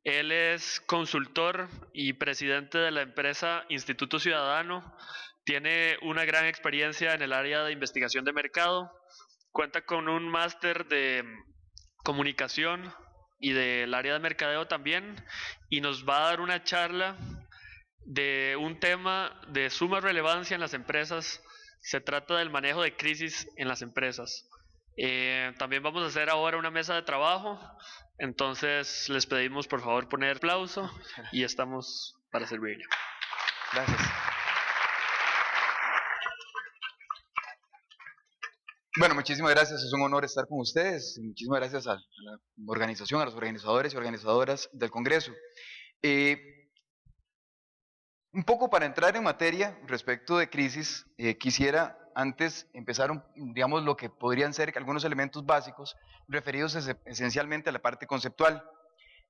Él es consultor y presidente de la empresa Instituto Ciudadano. Tiene una gran experiencia en el área de investigación de mercado. Cuenta con un máster de comunicación y del área de mercadeo también. Y nos va a dar una charla de un tema de suma relevancia en las empresas. Se trata del manejo de crisis en las empresas. También vamos a hacer ahora una mesa de trabajo, entonces les pedimos por favor poner aplauso y estamos para servirle. Gracias. Bueno, muchísimas gracias, es un honor estar con ustedes. Muchísimas gracias a la organización, a los organizadores y organizadoras del Congreso. Un poco para entrar en materia respecto de crisis, quisiera antes empezar, digamos, lo que podrían ser algunos elementos básicos referidos esencialmente a la parte conceptual.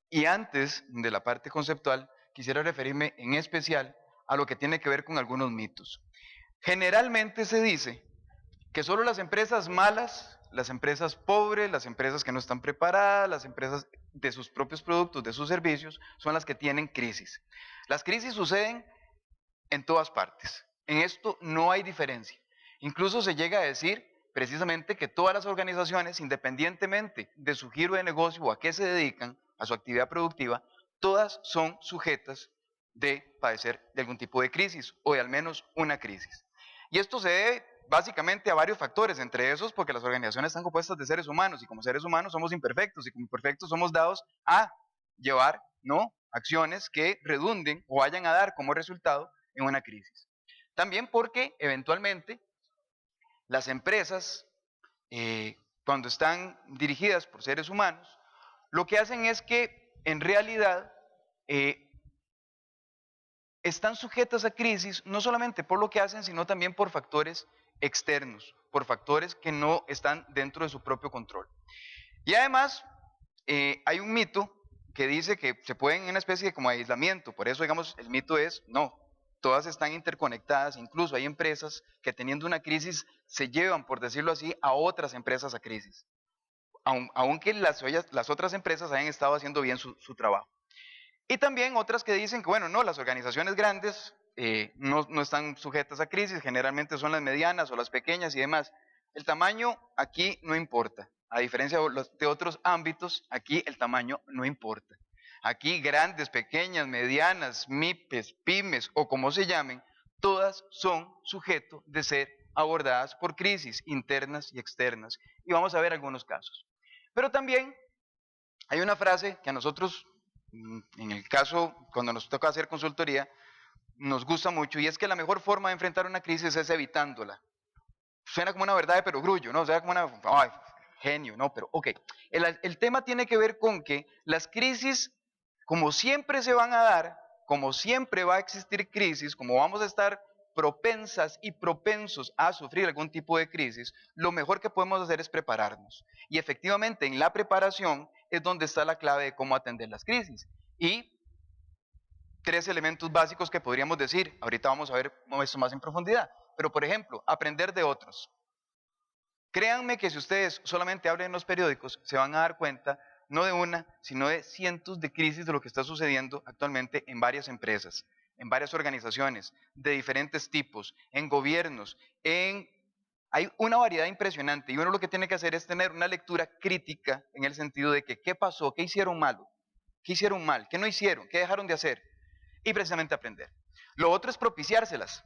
Y antes de la parte conceptual, quisiera referirme en especial a lo que tiene que ver con algunos mitos. Generalmente se dice que solo las empresas malas, las empresas pobres, las empresas que no están preparadas, las empresas de sus propios productos, de sus servicios, son las que tienen crisis. Las crisis suceden en todas partes. En esto no hay diferencia. Incluso se llega a decir precisamente que todas las organizaciones, independientemente de su giro de negocio o a qué se dedican, a su actividad productiva, todas son sujetas de padecer de algún tipo de crisis o de al menos una crisis. Y esto se debe básicamente a varios factores, entre esos porque las organizaciones están compuestas de seres humanos y como seres humanos somos imperfectos y como imperfectos somos dados a llevar acciones que redunden o vayan a dar como resultado en una crisis. También porque eventualmente las empresas, cuando están dirigidas por seres humanos, lo que hacen es que en realidad están sujetas a crisis no solamente por lo que hacen, sino también por factores externos, por factores que no están dentro de su propio control. Y además, hay un mito que dice que se pueden en una especie de como aislamiento, por eso digamos el mito es, no, todas están interconectadas, incluso hay empresas que teniendo una crisis se llevan, por decirlo así, a otras empresas a crisis, aunque las otras empresas hayan estado haciendo bien su trabajo. Y también otras que dicen que, bueno, no, las organizaciones grandes no están sujetas a crisis, generalmente son las medianas o las pequeñas y demás. El tamaño aquí no importa, a diferencia de otros ámbitos, aquí el tamaño no importa. Aquí grandes, pequeñas, medianas, MIPES, pymes o como se llamen, todas son sujetos de ser abordadas por crisis internas y externas. Y vamos a ver algunos casos. Pero también hay una frase que a nosotros, en el caso, cuando nos toca hacer consultoría, nos gusta mucho y es que la mejor forma de enfrentar una crisis es evitándola. Suena como una verdad de perogrullo, ¿no? O sea, como una, ay, genio, ¿no? Pero, ok, el tema tiene que ver con que las crisis, como siempre se van a dar, como siempre va a existir crisis, como vamos a estar propensas y propensos a sufrir algún tipo de crisis, lo mejor que podemos hacer es prepararnos. Y efectivamente en la preparación es donde está la clave de cómo atender las crisis. Y tres elementos básicos que podríamos decir, ahorita vamos a ver esto más en profundidad, pero por ejemplo, aprender de otros. Créanme que si ustedes solamente abren los periódicos, se van a dar cuenta no de una, sino de cientos de crisis de lo que está sucediendo actualmente en varias empresas, en varias organizaciones de diferentes tipos, en gobiernos, hay una variedad impresionante y uno lo que tiene que hacer es tener una lectura crítica en el sentido de que qué pasó, qué hicieron malo, qué hicieron mal, qué no hicieron, qué dejaron de hacer y precisamente aprender. Lo otro es propiciárselas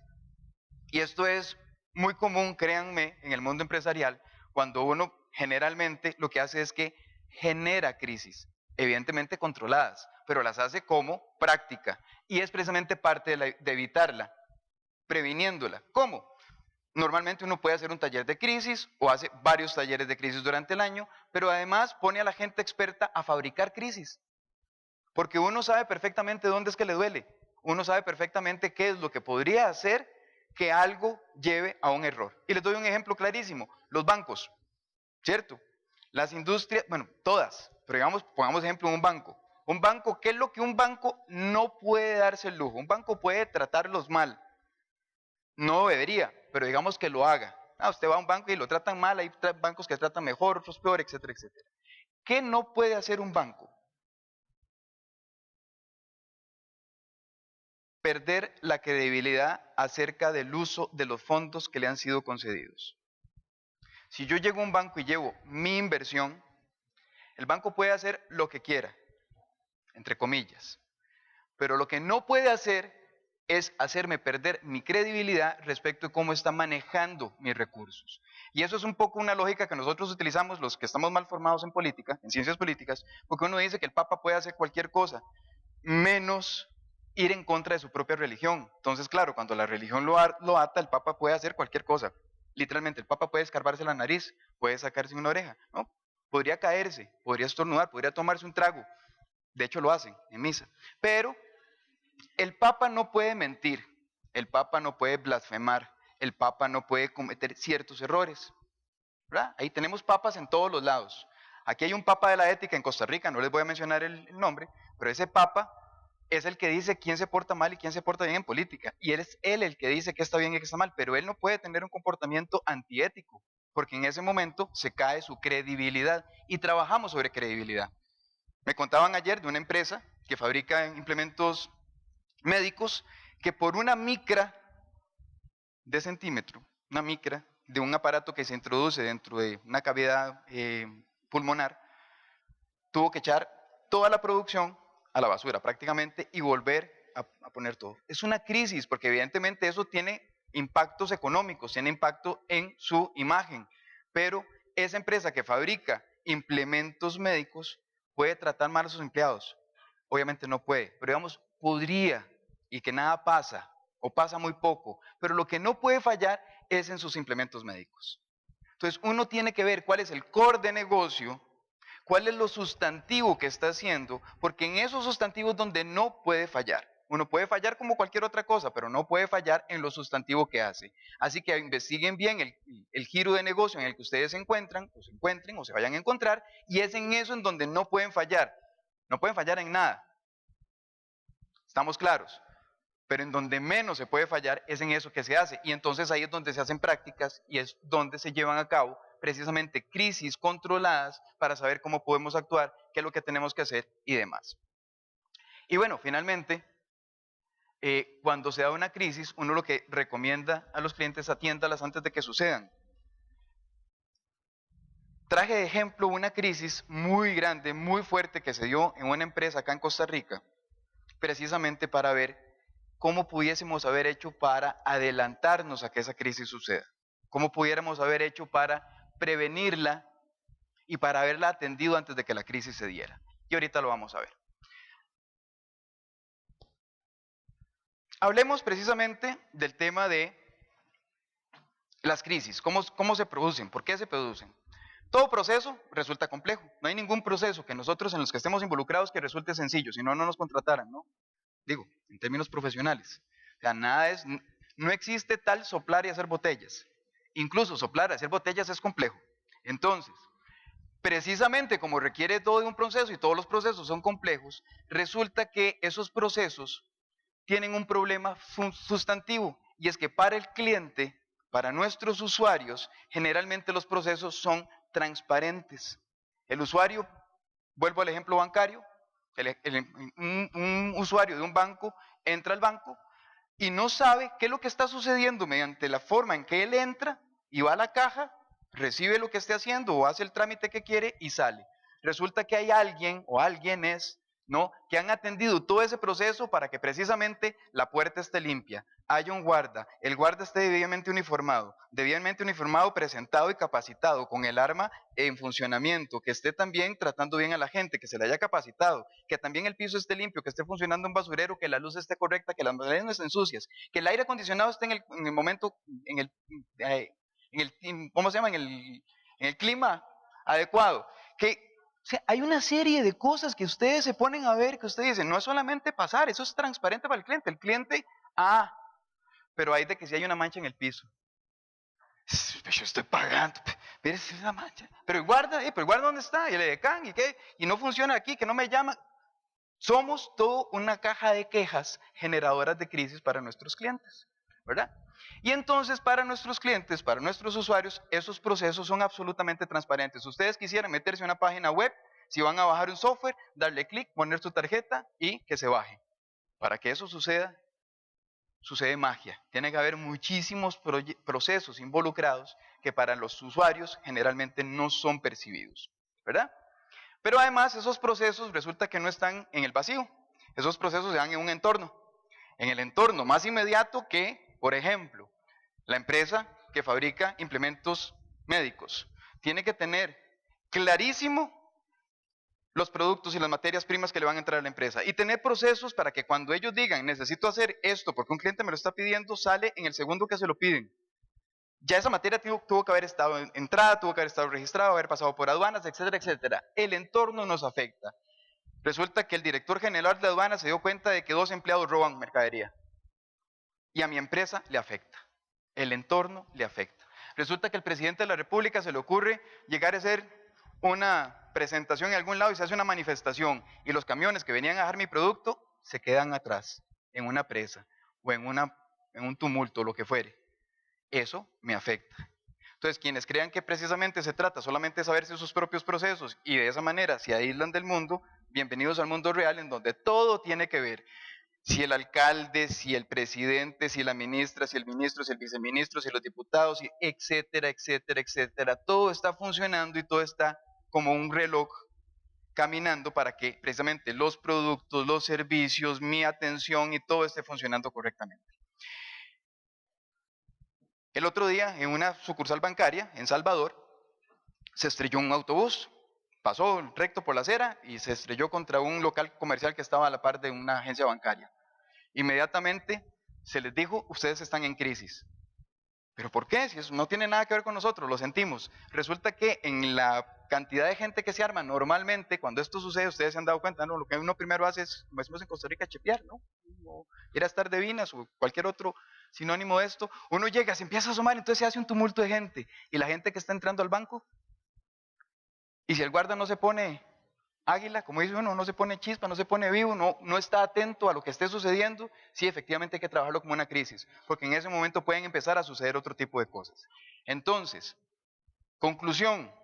y esto es muy común, créanme, en el mundo empresarial, cuando uno generalmente lo que hace es que genera crisis, evidentemente controladas, pero las hace como práctica y es precisamente parte de evitarla, previniéndola. ¿Cómo? Normalmente uno puede hacer un taller de crisis o hace varios talleres de crisis durante el año, pero además pone a la gente experta a fabricar crisis, porque uno sabe perfectamente dónde es que le duele, uno sabe perfectamente qué es lo que podría hacer que algo lleve a un error. Y les doy un ejemplo clarísimo, los bancos, ¿cierto? Las industrias, bueno, todas, pero digamos, pongamos ejemplo un banco. Un banco, ¿qué es lo que un banco no puede darse el lujo? Un banco puede tratarlos mal, no debería, pero digamos que lo haga. Usted va a un banco y lo tratan mal, hay bancos que tratan mejor, otros peor, etcétera, etcétera. ¿Qué no puede hacer un banco? perder la credibilidad acerca del uso de los fondos que le han sido concedidos. Si yo llego a un banco y llevo mi inversión, el banco puede hacer lo que quiera, entre comillas, pero lo que no puede hacer es hacerme perder mi credibilidad respecto de cómo está manejando mis recursos. Y eso es un poco una lógica que nosotros utilizamos los que estamos mal formados en política, en ciencias políticas, porque uno dice que el Papa puede hacer cualquier cosa, menos ir en contra de su propia religión. Entonces, claro, cuando la religión lo ata, el Papa puede hacer cualquier cosa. Literalmente, el Papa puede escarbarse la nariz, puede sacarse una oreja, ¿no? Podría caerse, podría estornudar, podría tomarse un trago. De hecho, lo hacen en misa. Pero el Papa no puede mentir, el Papa no puede blasfemar, el Papa no puede cometer ciertos errores, ¿verdad? Ahí tenemos papas en todos los lados. Aquí hay un papa de la ética en Costa Rica, no les voy a mencionar el nombre, pero ese papa es el que dice quién se porta mal y quién se porta bien en política. Y es él el que dice qué está bien y qué está mal, pero él no puede tener un comportamiento antiético, porque en ese momento se cae su credibilidad y trabajamos sobre credibilidad. Me contaban ayer de una empresa que fabrica implementos médicos que por una micra de centímetro, una micra de un aparato que se introduce dentro de una cavidad pulmonar, tuvo que echar toda la producción a la basura prácticamente y volver a poner todo. Es una crisis porque evidentemente eso tiene impactos económicos, tiene impacto en su imagen, pero esa empresa que fabrica implementos médicos puede tratar mal a sus empleados. Obviamente no puede, pero digamos, podría, y que nada pasa, o pasa muy poco, pero lo que no puede fallar es en sus implementos médicos. Entonces uno tiene que ver cuál es el core de negocio, cuál es lo sustantivo que está haciendo, porque en esos sustantivos donde no puede fallar. Uno puede fallar como cualquier otra cosa, pero no puede fallar en lo sustantivo que hace. Así que investiguen bien el giro de negocio en el que ustedes se encuentran, o se encuentren, o se vayan a encontrar, y es en eso en donde no pueden fallar. No pueden fallar en nada. ¿Estamos claros? Pero en donde menos se puede fallar es en eso que se hace. Y entonces ahí es donde se hacen prácticas y es donde se llevan a cabo precisamente crisis controladas para saber cómo podemos actuar, qué es lo que tenemos que hacer y demás. Y bueno, finalmente, cuando se da una crisis, uno lo que recomienda a los clientes, atiéndalas antes de que sucedan. Traje de ejemplo una crisis muy grande, muy fuerte que se dio en una empresa acá en Costa Rica, precisamente para ver cómo pudiésemos haber hecho para adelantarnos a que esa crisis suceda, cómo pudiéramos haber hecho para prevenirla y para haberla atendido antes de que la crisis se diera. Y ahorita lo vamos a ver. Hablemos precisamente del tema de las crisis, cómo se producen, por qué se producen. Todo proceso resulta complejo, no hay ningún proceso que nosotros en los que estemos involucrados que resulte sencillo, si no, no nos contrataran, ¿no? Digo, en términos profesionales. O sea, no existe tal soplar y hacer botellas. Incluso soplar y hacer botellas es complejo. Entonces, precisamente como requiere todo de un proceso y todos los procesos son complejos, resulta que esos procesos tienen un problema sustantivo y es que para el cliente, para nuestros usuarios, generalmente los procesos son transparentes. El usuario, vuelvo al ejemplo bancario, un usuario de un banco entra al banco y no sabe qué es lo que está sucediendo mediante la forma en que él entra y va a la caja, recibe lo que esté haciendo o hace el trámite que quiere y sale. Resulta que hay alguien o alguienes, ¿no?, que han atendido todo ese proceso para que precisamente la puerta esté limpia, haya un guarda, el guarda esté debidamente uniformado, presentado y capacitado con el arma en funcionamiento, que esté también tratando bien a la gente, que se le haya capacitado, que también el piso esté limpio, que esté funcionando un basurero, que la luz esté correcta, que las paredes no estén sucias, que el aire acondicionado esté en el momento, ¿cómo se llama? En el clima adecuado, que o sea, hay una serie de cosas que ustedes se ponen a ver, que ustedes dicen, no es solamente pasar, eso es transparente para el cliente, pero hay de que si hay una mancha en el piso. Yo estoy pagando, mire esa mancha. Pero el guarda ¿dónde está? Y el edecán, ¿y qué? Y no funciona aquí, que no me llama. Somos toda una caja de quejas generadoras de crisis para nuestros clientes, ¿verdad? Y entonces para nuestros clientes, para nuestros usuarios, esos procesos son absolutamente transparentes. Ustedes quisieran meterse a una página web, si van a bajar un software, darle clic, poner su tarjeta y que se baje. Para que eso suceda, sucede magia. Tiene que haber muchísimos procesos involucrados que para los usuarios generalmente no son percibidos, ¿verdad? Pero además esos procesos resulta que no están en el vacío. Esos procesos se dan en un entorno. En el entorno más inmediato que, por ejemplo, la empresa que fabrica implementos médicos tiene que tener clarísimo los productos y las materias primas que le van a entrar a la empresa y tener procesos para que cuando ellos digan necesito hacer esto porque un cliente me lo está pidiendo, sale en el segundo que se lo piden. Ya esa materia tuvo que haber estado en entrada, tuvo que haber estado registrado, haber pasado por aduanas, etcétera, etcétera. El entorno nos afecta. Resulta que el director general de aduanas se dio cuenta de que 2 empleados roban mercadería y a mi empresa le afecta. El entorno le afecta. Resulta que al presidente de la República se le ocurre llegar a hacer una presentación en algún lado y se hace una manifestación y los camiones que venían a dejar mi producto se quedan atrás en una presa o en un tumulto, lo que fuere. Eso me afecta. Entonces, quienes crean que precisamente se trata solamente de saberse sus propios procesos y de esa manera se aíslan del mundo, bienvenidos al mundo real en donde todo tiene que ver. Si el alcalde, si el presidente, si la ministra, si el ministro, si el viceministro, si los diputados, etcétera, etcétera, etcétera, todo está funcionando y todo está como un reloj caminando para que precisamente los productos, los servicios, mi atención y todo esté funcionando correctamente. El otro día, en una sucursal bancaria en Salvador, se estrelló un autobús, pasó recto por la acera y se estrelló contra un local comercial que estaba a la par de una agencia bancaria. Inmediatamente se les dijo, ustedes están en crisis. ¿Pero por qué? Si eso no tiene nada que ver con nosotros, lo sentimos. Resulta que en la cantidad de gente que se arma normalmente, cuando esto sucede, ustedes se han dado cuenta, ¿no? Lo que uno primero hace es, como decimos en Costa Rica, chepear, ¿no? O ir a estar de vinas o cualquier otro sinónimo de esto. Uno llega, se empieza a asomar, entonces se hace un tumulto de gente. Y la gente que está entrando al banco, y si el guarda no se pone águila, como dice uno, no se pone chispa, no se pone vivo, no está atento a lo que esté sucediendo, sí, efectivamente hay que trabajarlo como una crisis, porque en ese momento pueden empezar a suceder otro tipo de cosas. Entonces, conclusión,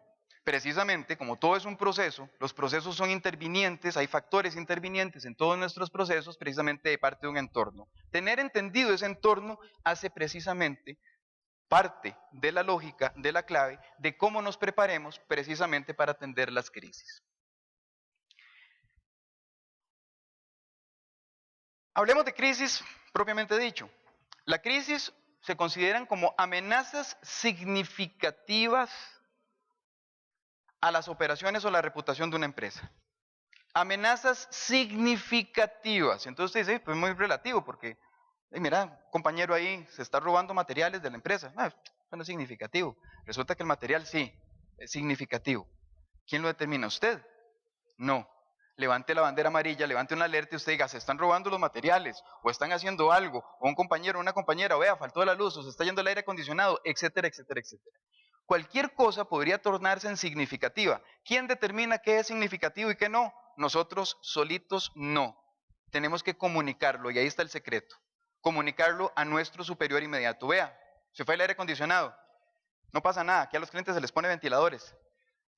precisamente como todo es un proceso, los procesos son intervinientes, hay factores intervinientes en todos nuestros procesos, precisamente de parte de un entorno. Tener entendido ese entorno hace precisamente parte de la lógica, de la clave, de cómo nos preparemos precisamente para atender las crisis. Hablemos de crisis propiamente dicho. La crisis se consideran como amenazas significativas a las operaciones o la reputación de una empresa. Amenazas significativas. Entonces usted dice, pues muy relativo porque, mira, compañero ahí se está robando materiales de la empresa. Eso no es significativo. Resulta que el material sí es significativo. ¿Quién lo determina? ¿Usted? No. Levante la bandera amarilla, levante una alerta y usted diga, se están robando los materiales, o están haciendo algo, o un compañero o una compañera, vea, faltó la luz, o se está yendo el aire acondicionado, etcétera, etcétera, etcétera. Cualquier cosa podría tornarse en significativa. ¿Quién determina qué es significativo y qué no? Nosotros solitos no. Tenemos que comunicarlo y ahí está el secreto. Comunicarlo a nuestro superior inmediato. Vea, se fue el aire acondicionado. No pasa nada, aquí a los clientes se les pone ventiladores.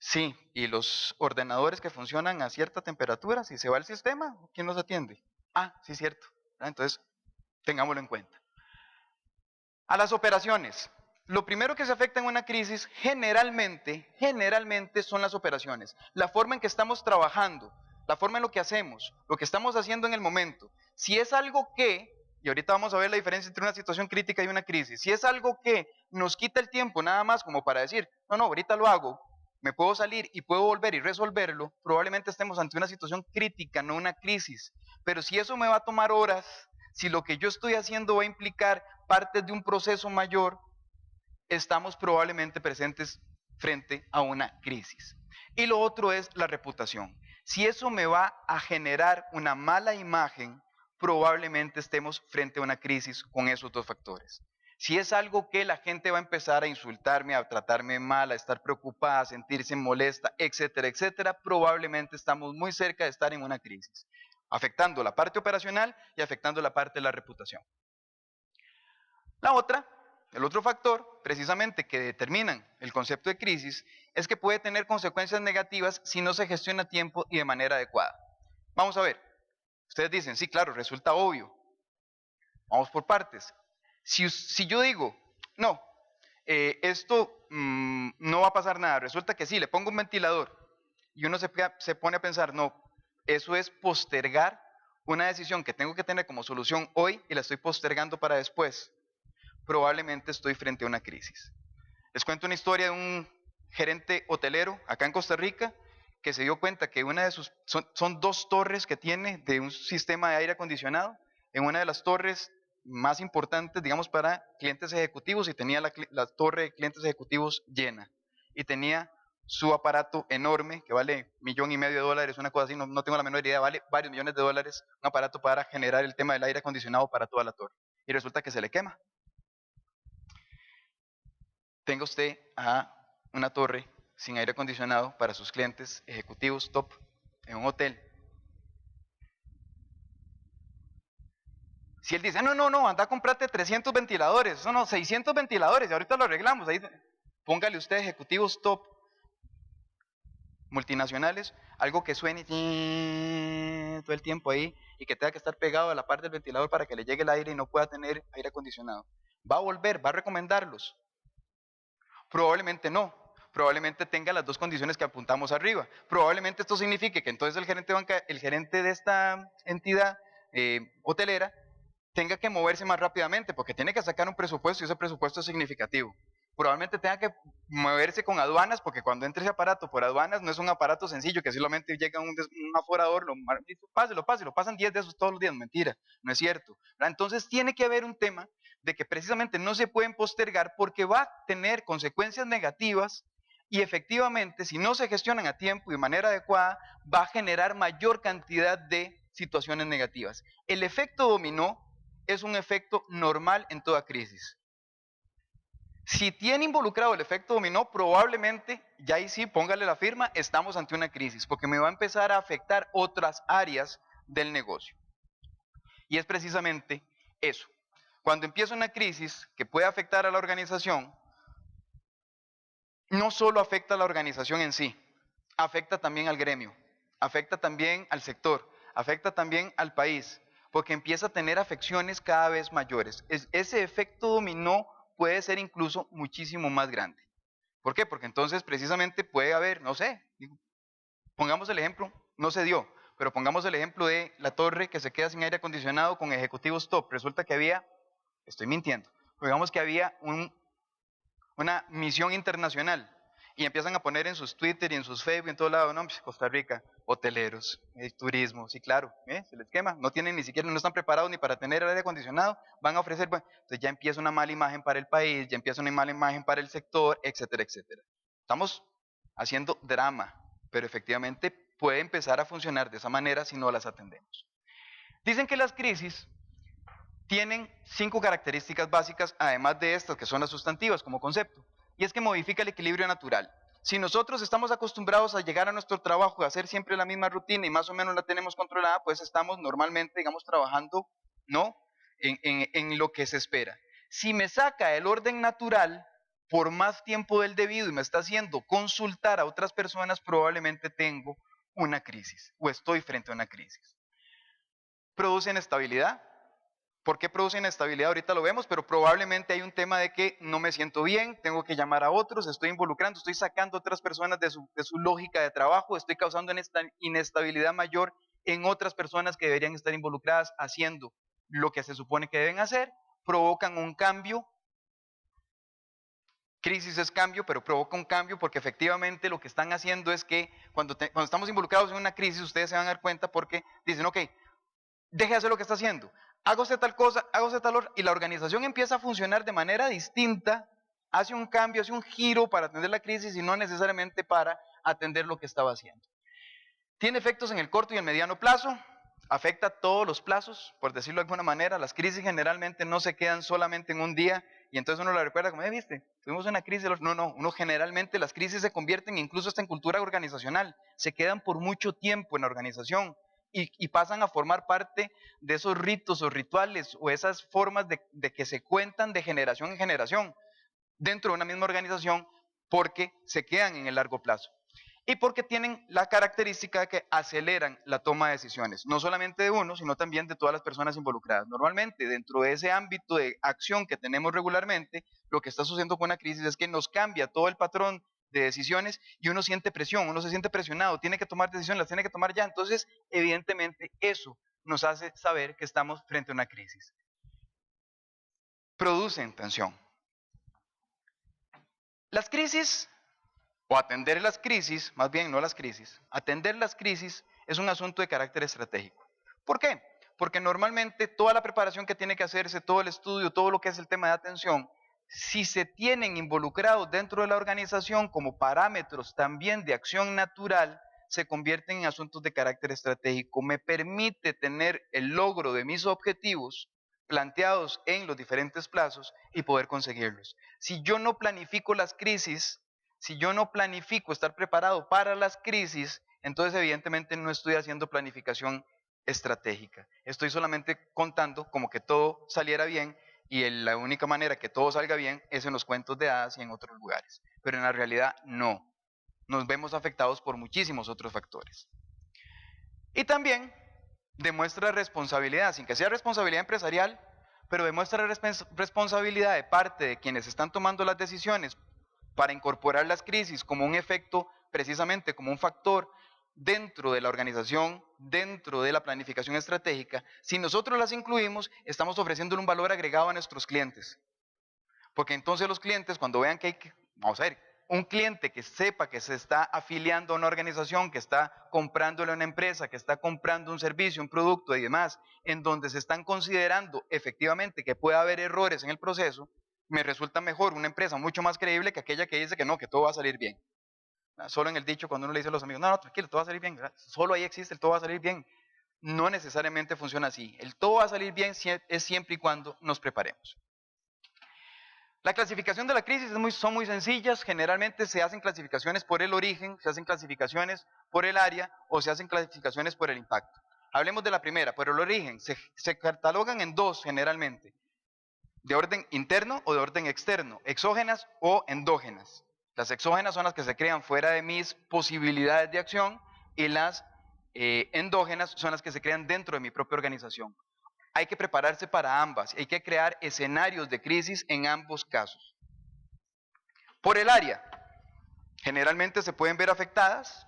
Sí, y los ordenadores que funcionan a cierta temperatura, si se va el sistema, ¿quién los atiende? Ah, sí, cierto. Entonces, tengámoslo en cuenta. A las operaciones. Lo primero que se afecta en una crisis generalmente son las operaciones. La forma en que estamos trabajando, la forma en lo que hacemos, lo que estamos haciendo en el momento. Si es algo que, y ahorita vamos a ver la diferencia entre una situación crítica y una crisis, si es algo que nos quita el tiempo nada más como para decir, no, ahorita lo hago, me puedo salir y puedo volver y resolverlo, probablemente estemos ante una situación crítica, no una crisis. Pero si eso me va a tomar horas, si lo que yo estoy haciendo va a implicar parte de un proceso mayor, estamos probablemente presentes frente a una crisis. Y lo otro es la reputación. Si eso me va a generar una mala imagen, probablemente estemos frente a una crisis con esos dos factores. Si es algo que la gente va a empezar a insultarme, a tratarme mal, a estar preocupada, a sentirse molesta, etcétera, etcétera, probablemente estamos muy cerca de estar en una crisis, afectando la parte operacional y afectando la parte de la reputación. El otro factor, precisamente, que determinan el concepto de crisis, es que puede tener consecuencias negativas si no se gestiona a tiempo y de manera adecuada. Vamos a ver. Ustedes dicen, sí, claro, resulta obvio. Vamos por partes. Si yo digo, no, esto no va a pasar nada, resulta que sí, le pongo un ventilador y uno se pone a pensar, no, eso es postergar una decisión que tengo que tener como solución hoy y la estoy postergando para después. Probablemente estoy frente a una crisis. Les cuento una historia de un gerente hotelero acá en Costa Rica que se dio cuenta que una de sus, son 2 torres que tiene de un sistema de aire acondicionado. En una de las torres más importantes, digamos, para clientes ejecutivos, y tenía la torre de clientes ejecutivos llena. Y tenía su aparato enorme, que vale $1,500,000, una cosa así, no tengo la menor idea, vale varios millones de dólares, un aparato para generar el tema del aire acondicionado para toda la torre. Y resulta que se le quema. Tenga usted a una torre sin aire acondicionado para sus clientes ejecutivos top en un hotel. Si él dice, no, anda a comprarte 300 ventiladores, no, 600 ventiladores, y ahorita lo arreglamos, ahí, póngale usted ejecutivos top multinacionales, algo que suene todo el tiempo ahí y que tenga que estar pegado a la parte del ventilador para que le llegue el aire y no pueda tener aire acondicionado. ¿Va a volver? ¿Va a recomendarlos? Probablemente no. Probablemente tenga las 2 condiciones que apuntamos arriba. Probablemente esto signifique que entonces el gerente de esta entidad hotelera tenga que moverse más rápidamente porque tiene que sacar un presupuesto y ese presupuesto es significativo. Probablemente tenga que moverse con aduanas porque cuando entre ese aparato por aduanas no es un aparato sencillo que solamente llega un aforador, lo pasan 10 de esos todos los días. Mentira, no es cierto. Entonces tiene que haber un tema de que precisamente no se pueden postergar porque va a tener consecuencias negativas y efectivamente si no se gestionan a tiempo y de manera adecuada va a generar mayor cantidad de situaciones negativas. El efecto dominó es un efecto normal en toda crisis. Si tiene involucrado el efecto dominó, probablemente, ya ahí sí, póngale la firma, estamos ante una crisis, porque me va a empezar a afectar otras áreas del negocio. Y es precisamente eso. Cuando empieza una crisis que puede afectar a la organización, no solo afecta a la organización en sí, afecta también al gremio, afecta también al sector, afecta también al país, porque empieza a tener afecciones cada vez mayores. Ese efecto dominó puede ser incluso muchísimo más grande. ¿Por qué? Porque entonces precisamente puede haber, no sé, pongamos el ejemplo, no se dio, pero pongamos el ejemplo de la torre que se queda sin aire acondicionado con ejecutivos top. Resulta que había, estoy mintiendo, digamos que había una misión internacional y empiezan a poner en sus Twitter y en sus Facebook y en todo lado, no, pues Costa Rica, hoteleros, turismo, sí, claro, se les quema, no tienen ni siquiera, no están preparados ni para tener aire acondicionado, van a ofrecer, bueno, entonces ya empieza una mala imagen para el país, ya empieza una mala imagen para el sector, etcétera, etcétera. Estamos haciendo drama, pero efectivamente puede empezar a funcionar de esa manera si no las atendemos. Dicen que las crisis tienen 5 características básicas, además de estas que son las sustantivas como concepto, y es que modifica el equilibrio natural. Si nosotros estamos acostumbrados a llegar a nuestro trabajo, a hacer siempre la misma rutina y más o menos la tenemos controlada, pues estamos normalmente, digamos, trabajando, ¿no?, en lo que se espera. Si me saca el orden natural por más tiempo del debido y me está haciendo consultar a otras personas, probablemente tengo una crisis o estoy frente a una crisis. Produce inestabilidad. ¿Por qué produce inestabilidad? Ahorita lo vemos, pero probablemente hay un tema de que no me siento bien, tengo que llamar a otros, estoy involucrando, estoy sacando a otras personas de su lógica de trabajo, estoy causando una inestabilidad mayor en otras personas que deberían estar involucradas haciendo lo que se supone que deben hacer, provocan un cambio. Crisis es cambio, pero provoca un cambio porque efectivamente lo que están haciendo es que cuando estamos involucrados en una crisis, ustedes se van a dar cuenta porque dicen, ok, deje de hacer lo que está haciendo, haga usted tal cosa, haga usted tal otra, y la organización empieza a funcionar de manera distinta, hace un cambio, hace un giro para atender la crisis y no necesariamente para atender lo que estaba haciendo. Tiene efectos en el corto y el mediano plazo, afecta todos los plazos, por decirlo de alguna manera. Las crisis generalmente no se quedan solamente en un día y entonces uno la recuerda como, viste, tuvimos una crisis. No, uno generalmente las crisis se convierten incluso hasta en cultura organizacional, se quedan por mucho tiempo en la organización y pasan a formar parte de esos ritos o rituales o esas formas de que se cuentan de generación en generación dentro de una misma organización porque se quedan en el largo plazo. y porque tienen la característica de que aceleran la toma de decisiones, no solamente de uno, sino también de todas las personas involucradas. Normalmente, dentro de ese ámbito de acción que tenemos regularmente, lo que está sucediendo con una crisis es que nos cambia todo el patrón de decisiones y uno siente presión, uno se siente presionado, tiene que tomar decisiones, las tiene que tomar ya. Entonces, evidentemente, eso nos hace saber que estamos frente a una crisis. Producen tensión. Las crisis, o atender las crisis, más bien no las crisis, atender las crisis es un asunto de carácter estratégico. ¿Por qué? Porque normalmente toda la preparación que tiene que hacerse, todo el estudio, todo lo que es el tema de atención, si se tienen involucrados dentro de la organización como parámetros también de acción natural, se convierten en asuntos de carácter estratégico. Me permite tener el logro de mis objetivos planteados en los diferentes plazos y poder conseguirlos. Si yo no planifico las crisis, si yo no planifico estar preparado para las crisis, entonces evidentemente no estoy haciendo planificación estratégica. Estoy solamente contando como que todo saliera bien y la única manera que todo salga bien es en los cuentos de hadas y en otros lugares. Pero en la realidad no. Nos vemos afectados por muchísimos otros factores. Y también demuestra responsabilidad, sin que sea responsabilidad empresarial, pero demuestra responsabilidad de parte de quienes están tomando las decisiones para incorporar las crisis como un efecto, precisamente como un factor dentro de la organización, dentro de la planificación estratégica. Si nosotros las incluimos, estamos ofreciendo un valor agregado a nuestros clientes. Porque entonces los clientes, cuando vean que hay que, vamos a ver, un cliente que sepa que se está afiliando a una organización, que está comprándole a una empresa, que está comprando un servicio, un producto y demás, en donde se están considerando efectivamente que puede haber errores en el proceso, me resulta mejor una empresa mucho más creíble que aquella que dice que no, que todo va a salir bien. Solo en el dicho, cuando uno le dice a los amigos, no, tranquilo, todo va a salir bien, solo ahí existe el todo va a salir bien. No necesariamente funciona así. El todo va a salir bien es siempre y cuando nos preparemos. La clasificación de la crisis son muy sencillas, generalmente se hacen clasificaciones por el origen, se hacen clasificaciones por el área o se hacen clasificaciones por el impacto. Hablemos de la primera, por el origen, se catalogan en dos generalmente, de orden interno o de orden externo, exógenas o endógenas. Las exógenas son las que se crean fuera de mis posibilidades de acción y las endógenas son las que se crean dentro de mi propia organización. Hay que prepararse para ambas, hay que crear escenarios de crisis en ambos casos. Por el área, generalmente se pueden ver afectadas,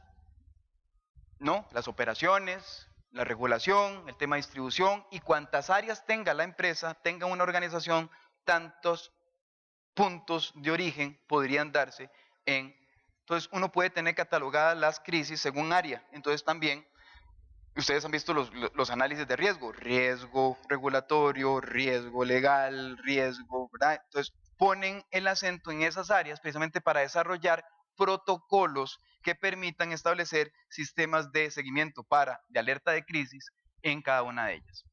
¿no? Las operaciones, la regulación, el tema de distribución y cuantas áreas tenga la empresa, tenga una organización, tantos puntos de origen podrían darse en. Entonces uno puede tener catalogadas las crisis según área, entonces también. Ustedes han visto los análisis de riesgo regulatorio, riesgo legal, riesgo, ¿verdad? Entonces ponen el acento en esas áreas precisamente para desarrollar protocolos que permitan establecer sistemas de seguimiento de alerta de crisis en cada una de ellas.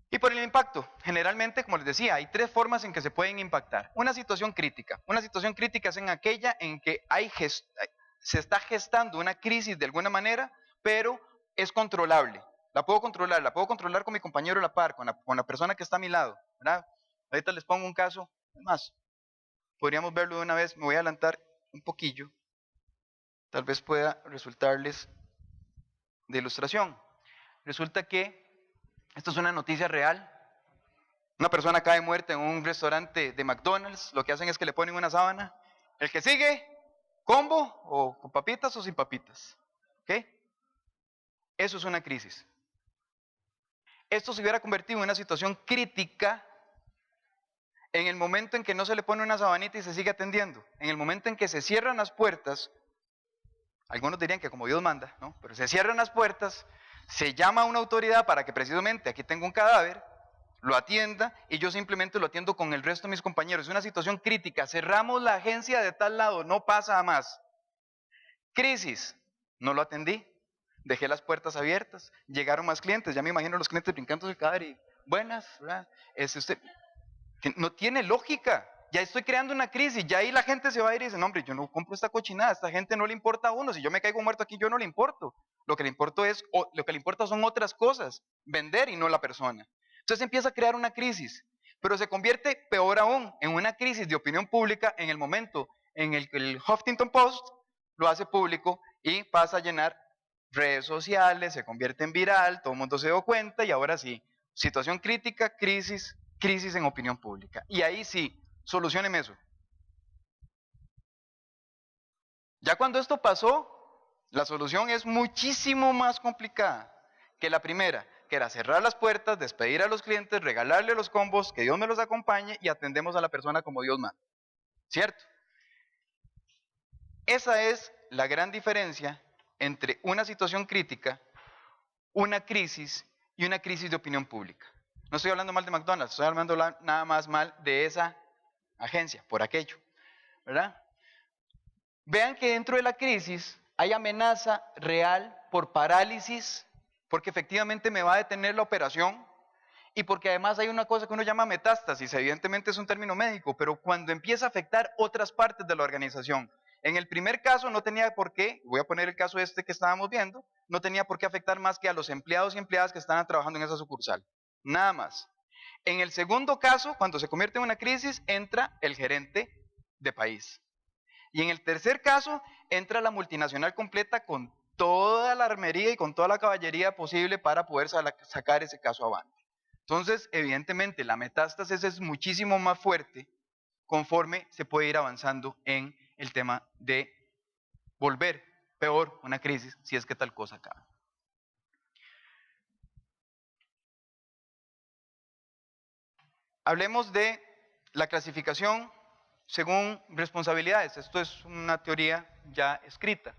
Y por el impacto, generalmente, como les decía, hay tres formas en que se pueden impactar. Una situación crítica. Una situación crítica es en aquella en que se está gestando una crisis de alguna manera, pero es controlable. La puedo controlar con mi compañero a la par, con la persona que está a mi lado, ¿verdad? Ahorita les pongo un caso, más, podríamos verlo de una vez, me voy a adelantar un poquillo, tal vez pueda resultarles de ilustración. Resulta que esto es una noticia real, una persona cae muerta en un restaurante de McDonald's, lo que hacen es que le ponen una sábana, el que sigue, combo, o con papitas o sin papitas, ¿ok? Eso es una crisis. Esto se hubiera convertido en una situación crítica en el momento en que no se le pone una sabanita y se sigue atendiendo. En el momento en que se cierran las puertas, algunos dirían que como Dios manda, ¿no? Pero se cierran las puertas, se llama a una autoridad para que precisamente aquí tengo un cadáver, lo atienda y yo simplemente lo atiendo con el resto de mis compañeros. Es una situación crítica, cerramos la agencia de tal lado, no pasa a más. Crisis, no lo atendí. Dejé las puertas abiertas, llegaron más clientes, ya me imagino los clientes brincando del cadáver y buenas, ¿verdad? No tiene lógica, ya estoy creando una crisis, ya ahí la gente se va a ir y dice, no hombre, yo no compro esta cochinada, a esta gente no le importa a uno, si yo me caigo muerto aquí yo no le importo, lo que le importa son otras cosas, vender y no la persona. Entonces empieza a crear una crisis, pero se convierte peor aún en una crisis de opinión pública en el momento en el que el Huffington Post lo hace público y pasa a llenar redes sociales, se convierte en viral, todo el mundo se dio cuenta y ahora sí, situación crítica, crisis, crisis en opinión pública. Y ahí sí, solucionen eso. Ya cuando esto pasó, la solución es muchísimo más complicada que la primera, que era cerrar las puertas, despedir a los clientes, regalarle los combos, que Dios me los acompañe y atendemos a la persona como Dios manda. ¿Cierto? Esa es la gran diferencia entre una situación crítica, una crisis y una crisis de opinión pública. No estoy hablando mal de McDonald's, estoy hablando nada más mal de esa agencia, por aquello, ¿verdad? Vean que dentro de la crisis hay amenaza real por parálisis, porque efectivamente me va a detener la operación y porque además hay una cosa que uno llama metástasis, evidentemente es un término médico, pero cuando empieza a afectar otras partes de la organización. En el primer caso no tenía por qué, voy a poner el caso este que estábamos viendo, no tenía por qué afectar más que a los empleados y empleadas que estaban trabajando en esa sucursal, nada más. En el segundo caso, cuando se convierte en una crisis, entra el gerente de país. Y en el tercer caso, entra la multinacional completa con toda la armería y con toda la caballería posible para poder sacar ese caso avante. Entonces, evidentemente, la metástasis es muchísimo más fuerte conforme se puede ir avanzando en el tema de volver peor una crisis si es que tal cosa acaba. Hablemos de la clasificación según responsabilidades. Esto es una teoría ya escrita.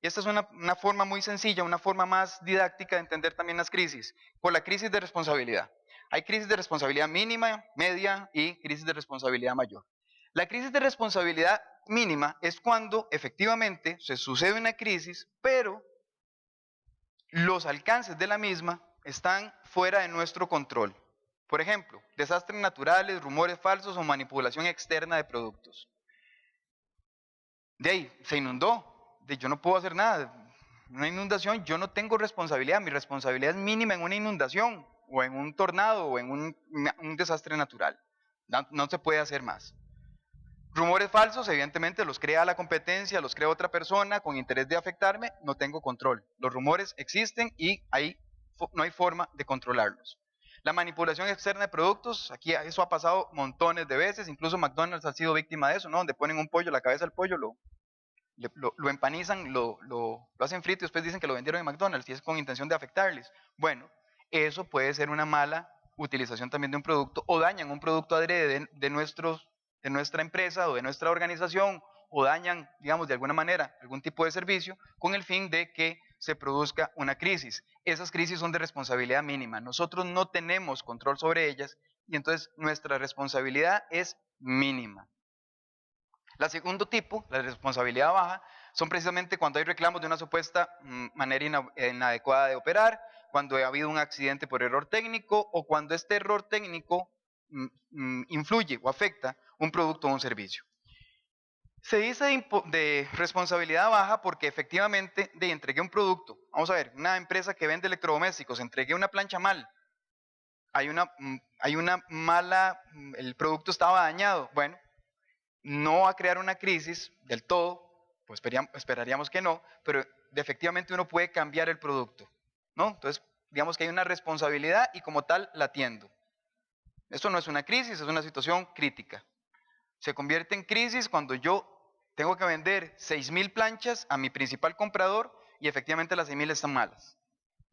Y esta es una forma muy sencilla, una forma más didáctica de entender también las crisis. Por la crisis de responsabilidad. Hay crisis de responsabilidad mínima, media y crisis de responsabilidad mayor. La crisis de responsabilidad mínima es cuando efectivamente se sucede una crisis, pero los alcances de la misma están fuera de nuestro control. Por ejemplo, desastres naturales, rumores falsos o manipulación externa de productos. De ahí, se inundó. Yo no puedo hacer nada. Una inundación, yo no tengo responsabilidad. Mi responsabilidad es mínima en una inundación, o en un tornado, o en un desastre natural. No se puede hacer más. Rumores falsos, evidentemente, los crea la competencia, los crea otra persona con interés de afectarme, no tengo control. Los rumores existen y ahí no hay forma de controlarlos. La manipulación externa de productos, aquí eso ha pasado montones de veces, incluso McDonald's ha sido víctima de eso, ¿no? Donde ponen un pollo, la cabeza del pollo, lo empanizan, lo hacen frito y después dicen que lo vendieron en McDonald's y es con intención de afectarles. Bueno, eso puede ser una mala utilización también de un producto o dañan un producto adrede de nuestra empresa o de nuestra organización o dañan, digamos, de alguna manera algún tipo de servicio con el fin de que se produzca una crisis. Esas crisis son de responsabilidad mínima. Nosotros no tenemos control sobre ellas y entonces nuestra responsabilidad es mínima. La segundo tipo, la responsabilidad baja, son precisamente cuando hay reclamos de una supuesta manera inadecuada de operar, cuando ha habido un accidente por error técnico o cuando este error técnico influye o afecta un producto o un servicio. Se dice de responsabilidad baja porque efectivamente entregué un producto. Vamos a ver, una empresa que vende electrodomésticos, entregué una plancha mal. Hay una mala, el producto estaba dañado. Bueno, no va a crear una crisis del todo, pues esperaríamos que no, pero efectivamente uno puede cambiar el producto, ¿no? Entonces, digamos que hay una responsabilidad y como tal la atiendo. Esto no es una crisis, es una situación crítica. Se convierte en crisis cuando yo tengo que vender 6,000 planchas a mi principal comprador y efectivamente las 6,000 están malas.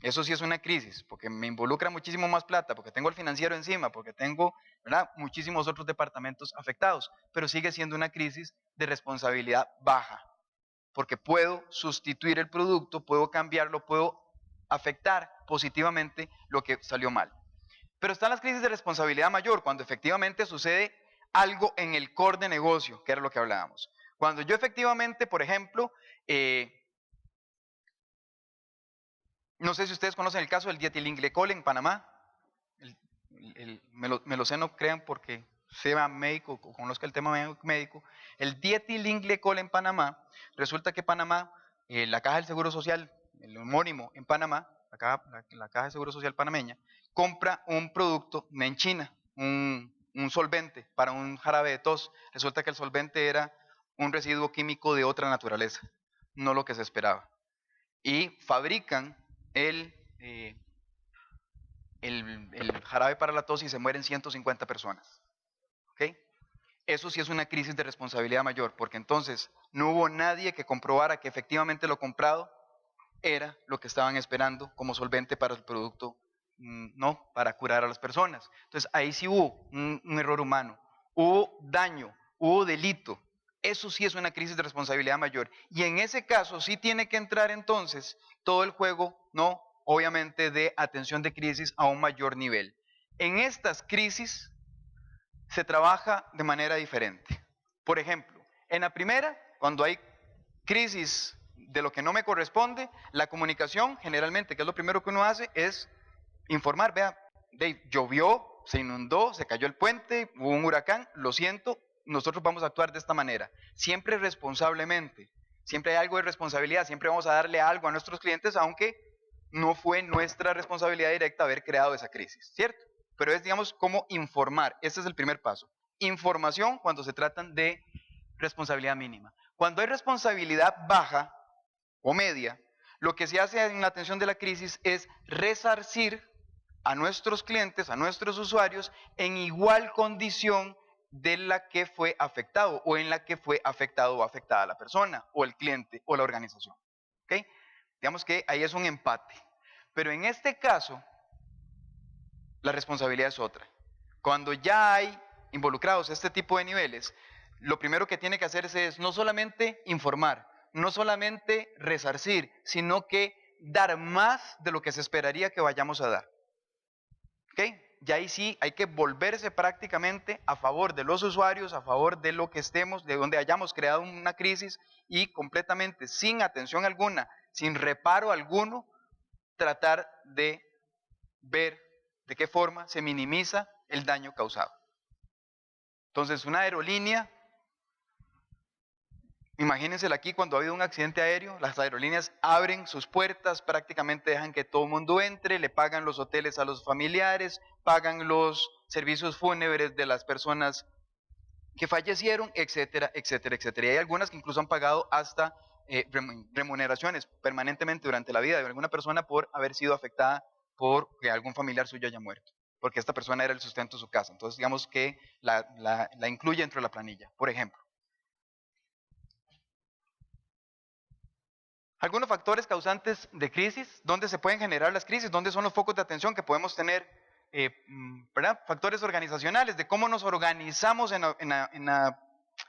Eso sí es una crisis, porque me involucra muchísimo más plata, porque tengo el financiero encima, porque tengo, ¿verdad?, muchísimos otros departamentos afectados, pero sigue siendo una crisis de responsabilidad baja, porque puedo sustituir el producto, puedo cambiarlo, puedo afectar positivamente lo que salió mal. Pero están las crisis de responsabilidad mayor, cuando efectivamente sucede algo en el core de negocio, que era lo que hablábamos. Cuando yo efectivamente, por ejemplo, no sé si ustedes conocen el caso del dietilenglicol en Panamá. Me lo sé, no crean porque sea médico o conozca el tema médico. El dietilenglicol en Panamá, resulta que Panamá, la Caja del Seguro Social, el homónimo en Panamá, la Caja de Seguro Social panameña, compra un producto en China, un solvente para un jarabe de tos. Resulta que el solvente era un residuo químico de otra naturaleza. no lo que se esperaba. Y fabrican el jarabe para la tos y se mueren 150 personas. ¿Ok? Eso sí es una crisis de responsabilidad mayor, porque entonces no hubo nadie que comprobara que efectivamente lo comprado era lo que estaban esperando como solvente para el producto, no, para curar a las personas. Entonces ahí sí hubo un error humano, hubo daño, hubo delito. Eso sí es una crisis de responsabilidad mayor. Y en ese caso sí tiene que entrar entonces todo el juego, no, obviamente de atención de crisis a un mayor nivel. En estas crisis se trabaja de manera diferente. Por ejemplo, en la primera, cuando hay crisis de lo que no me corresponde, la comunicación generalmente, que es lo primero que uno hace, es informar. Vea, Dave, llovió, se inundó, se cayó el puente, hubo un huracán, lo siento, nosotros vamos a actuar de esta manera. Siempre responsablemente, siempre hay algo de responsabilidad, siempre vamos a darle algo a nuestros clientes, aunque no fue nuestra responsabilidad directa haber creado esa crisis, ¿cierto? Pero es, digamos, cómo informar. Este es el primer paso. Información cuando se tratan de responsabilidad mínima. Cuando hay responsabilidad baja o media, lo que se hace en la atención de la crisis es resarcir a nuestros clientes, a nuestros usuarios, en igual condición de la que fue afectado o en la que fue afectado o afectada la persona o el cliente o la organización. ¿Ok? Digamos que ahí es un empate. Pero en este caso, la responsabilidad es otra. Cuando ya hay involucrados este tipo de niveles, lo primero que tiene que hacerse es no solamente informar, no solamente resarcir, sino que dar más de lo que se esperaría que vayamos a dar. ¿Ok? Y ahí sí hay que volverse prácticamente a favor de los usuarios, a favor de lo que estemos, de donde hayamos creado una crisis y completamente sin atención alguna, sin reparo alguno, tratar de ver de qué forma se minimiza el daño causado. Entonces, una aerolínea, imagínensela aquí cuando ha habido un accidente aéreo, las aerolíneas abren sus puertas, prácticamente dejan que todo el mundo entre, le pagan los hoteles a los familiares, pagan los servicios fúnebres de las personas que fallecieron, etcétera, etcétera, etcétera. Y hay algunas que incluso han pagado hasta remuneraciones permanentemente durante la vida de alguna persona por haber sido afectada por que algún familiar suyo haya muerto, porque esta persona era el sustento de su casa. Entonces, digamos que la incluye dentro de la planilla, por ejemplo. Algunos factores causantes de crisis, ¿dónde se pueden generar las crisis? ¿Dónde son los focos de atención que podemos tener? ¿Verdad? Factores organizacionales, de cómo nos organizamos en la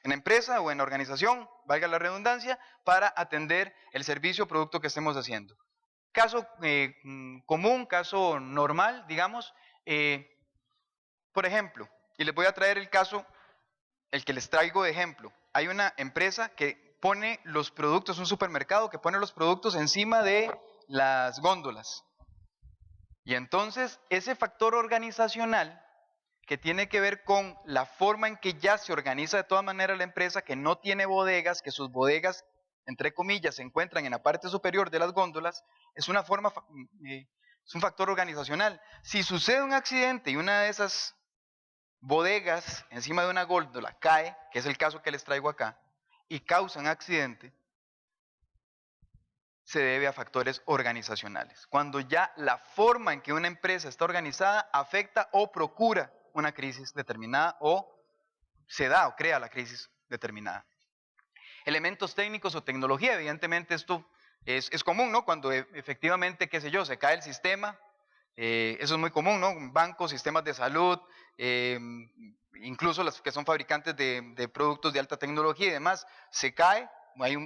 empresa o en la organización, valga la redundancia, para atender el servicio o producto que estemos haciendo. Caso común, caso normal, digamos, por ejemplo, y les voy a traer el caso, el que les traigo de ejemplo. Hay una empresa que pone los productos, un supermercado que pone los productos encima de las góndolas. Y entonces ese factor organizacional que tiene que ver con la forma en que ya se organiza de todas maneras la empresa, que no tiene bodegas, que sus bodegas, entre comillas, se encuentran en la parte superior de las góndolas, es una forma, es un factor organizacional. Si sucede un accidente y una de esas bodegas encima de una góndola cae, que es el caso que les traigo acá, y causa un accidente, se debe a factores organizacionales. Cuando ya la forma en que una empresa está organizada afecta o procura una crisis determinada o se da o crea la crisis determinada. Elementos técnicos o tecnología, evidentemente esto es común, ¿no? Cuando efectivamente, qué sé yo, se cae el sistema, eso es muy común, ¿no? Bancos, sistemas de salud, incluso las que son fabricantes de productos de alta tecnología y demás, se cae, hay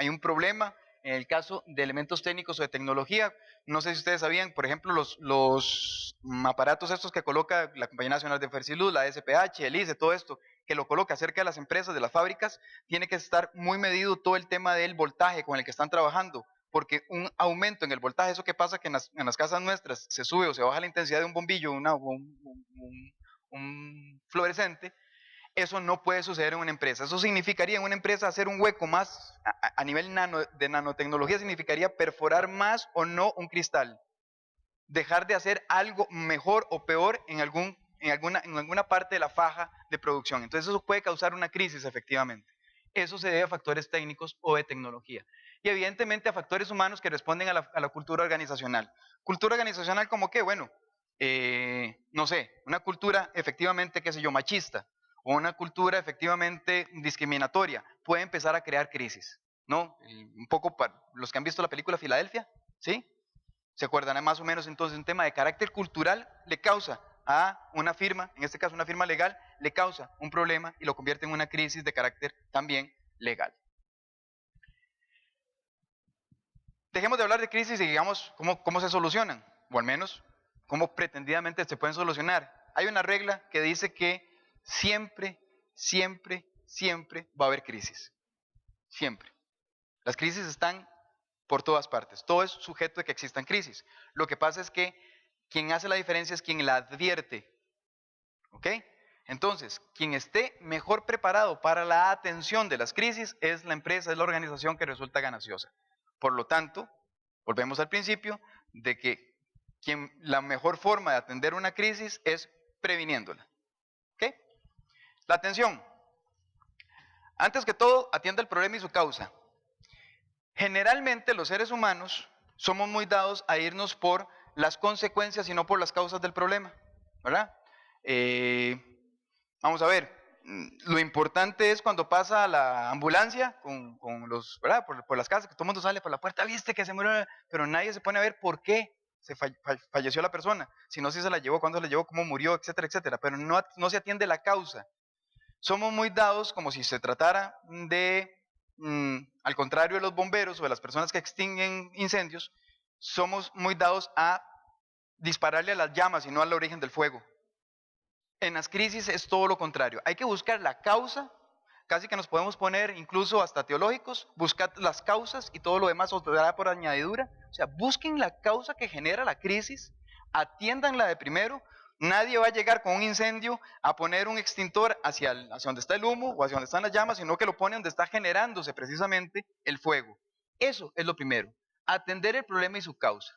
un problema. En el caso de elementos técnicos o de tecnología, no sé si ustedes sabían, por ejemplo, los aparatos estos que coloca la Compañía Nacional de Fersiluz, la SPH, el ICE, todo esto, que lo coloca cerca de las empresas, de las fábricas, tiene que estar muy medido todo el tema del voltaje con el que están trabajando, porque un aumento en el voltaje, eso que pasa que en las casas nuestras se sube o se baja la intensidad de un bombillo, un fluorescente, eso no puede suceder en una empresa. Eso significaría en una empresa hacer un hueco más a nivel de nanotecnología, significaría perforar más o no un cristal. Dejar de hacer algo mejor o peor en alguna parte de la faja de producción. Entonces eso puede causar una crisis efectivamente. Eso se debe a factores técnicos o de tecnología. y evidentemente a factores humanos que responden a la cultura organizacional. ¿Cultura organizacional como qué? Bueno, no sé, una cultura efectivamente, qué sé yo, machista, o una cultura efectivamente discriminatoria, puede empezar a crear crisis, ¿no? Un poco para los que han visto la película Filadelfia, ¿sí? ¿Se acuerdan más o menos entonces un tema de carácter cultural le causa a una firma, en este caso una firma legal, le causa un problema y lo convierte en una crisis de carácter también legal? Dejemos de hablar de crisis y digamos cómo se solucionan, o al menos cómo pretendidamente se pueden solucionar. Hay una regla que dice que siempre, siempre, siempre va a haber crisis. Siempre. Las crisis están por todas partes. Todo es sujeto de que existan crisis. Lo que pasa es que quien hace la diferencia es quien la advierte. ¿Ok? Entonces, quien esté mejor preparado para la atención de las crisis es la empresa, es la organización que resulta gananciosa. Por lo tanto, volvemos al principio de que la mejor forma de atender una crisis es previniéndola. ¿Ok? La atención. Antes que todo, atienda el problema y su causa. Generalmente los seres humanos somos muy dados a irnos por las consecuencias y no por las causas del problema, ¿verdad? Vamos a ver, lo importante es cuando pasa la ambulancia con los, ¿verdad? Por las casas, que todo el mundo sale por la puerta, viste que se murió, pero nadie se pone a ver por qué falleció la persona, si no si se la llevó, cuándo se la llevó, cómo murió, etcétera, etcétera, pero no se atiende la causa. Somos muy dados, como si se tratara de, al contrario de los bomberos o de las personas que extinguen incendios, somos muy dados a dispararle a las llamas y no al origen del fuego. En las crisis es todo lo contrario. Hay que buscar la causa, casi que nos podemos poner incluso hasta teológicos, buscar las causas y todo lo demás os dará por añadidura. O sea, busquen la causa que genera la crisis, atiéndanla de primero. Nadie va a llegar con un incendio a poner un extintor hacia donde está el humo o hacia donde están las llamas, sino que lo pone donde está generándose precisamente el fuego. Eso es lo primero, atender el problema y su causa.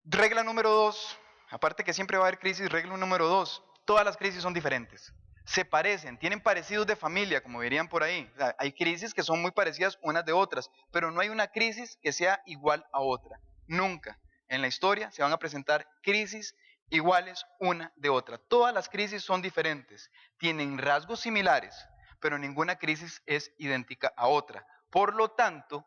Regla número 2, aparte que siempre va a haber crisis, regla número 2, todas las crisis son diferentes. Se parecen, tienen parecidos de familia, como dirían por ahí. O sea, hay crisis que son muy parecidas unas de otras, pero no hay una crisis que sea igual a otra. Nunca en la historia se van a presentar crisis iguales una de otra. Todas las crisis son diferentes, tienen rasgos similares, pero ninguna crisis es idéntica a otra. Por lo tanto,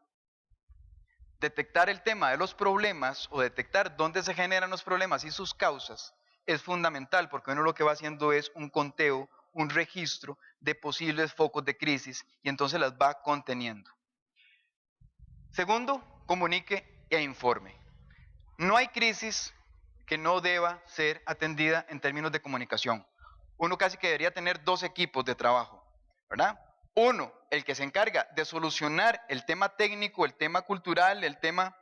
detectar el tema de los problemas o detectar dónde se generan los problemas y sus causas es fundamental, porque uno lo que va haciendo es un conteo, un registro de posibles focos de crisis y entonces las va conteniendo. Segundo, comunique e informe. No hay crisis que no deba ser atendida en términos de comunicación. Uno casi que debería tener dos equipos de trabajo, ¿verdad? Uno, el que se encarga de solucionar el tema técnico, el tema cultural, el tema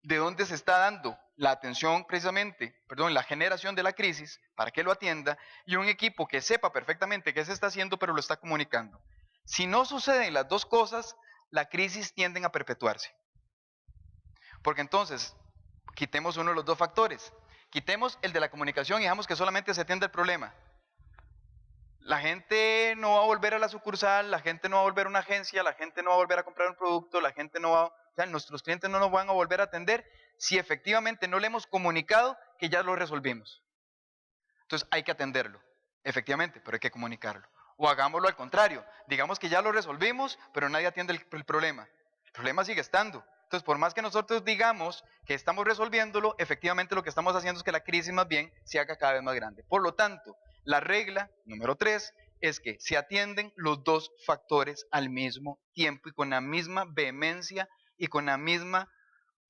de dónde se está dando la atención precisamente, perdón, la generación de la crisis, para que lo atienda, y un equipo que sepa perfectamente qué se está haciendo, pero lo está comunicando. Si no suceden las dos cosas, la crisis tienden a perpetuarse. Porque entonces, quitemos uno de los dos factores. Quitemos el de la comunicación y dejamos que solamente se atienda el problema. La gente no va a volver a la sucursal, la gente no va a volver a una agencia, la gente no va a volver a comprar un producto, la gente no va, o sea, nuestros clientes no nos van a volver a atender si efectivamente no le hemos comunicado que ya lo resolvimos. Entonces hay que atenderlo, efectivamente, pero hay que comunicarlo. O hagámoslo al contrario, digamos que ya lo resolvimos, pero nadie atiende el problema. El problema sigue estando. Entonces, por más que nosotros digamos que estamos resolviéndolo, efectivamente lo que estamos haciendo es que la crisis más bien se haga cada vez más grande. Por lo tanto, la regla número 3 es que se atienden los dos factores al mismo tiempo y con la misma vehemencia y con la misma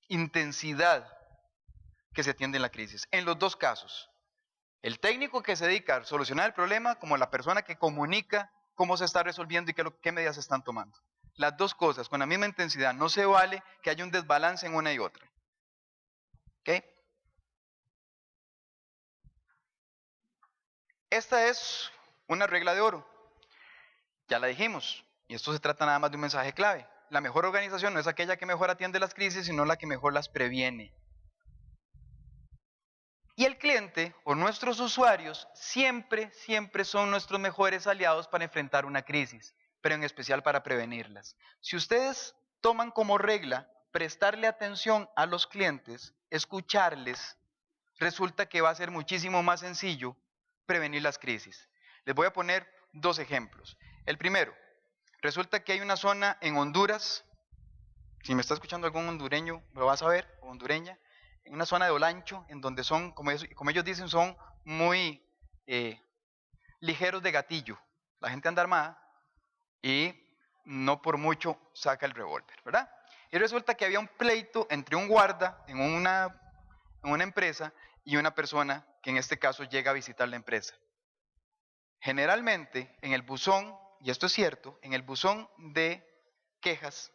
intensidad que se atiende en la crisis. En los dos casos, el técnico que se dedica a solucionar el problema como la persona que comunica cómo se está resolviendo y qué medidas se están tomando. Las dos cosas con la misma intensidad. No se vale que haya un desbalance en una y otra. ¿Ok? Esta es una regla de oro. Ya la dijimos. Y esto se trata nada más de un mensaje clave. La mejor organización no es aquella que mejor atiende las crisis, sino la que mejor las previene. Y el cliente o nuestros usuarios siempre, siempre son nuestros mejores aliados para enfrentar una crisis. pero en especial para prevenirlas. Si ustedes toman como regla prestarle atención a los clientes, escucharles, resulta que va a ser muchísimo más sencillo prevenir las crisis. Les voy a poner dos ejemplos. El primero, resulta que hay una zona en Honduras, si me está escuchando algún hondureño, lo va a saber, o hondureña, en una zona de Olancho, en donde son, como ellos dicen, son muy ligeros de gatillo. La gente anda armada y no por mucho saca el revólver, ¿verdad? Y resulta que había un pleito entre un guarda en una empresa y una persona que en este caso llega a visitar la empresa. Generalmente en el buzón, y esto es cierto, en el buzón de quejas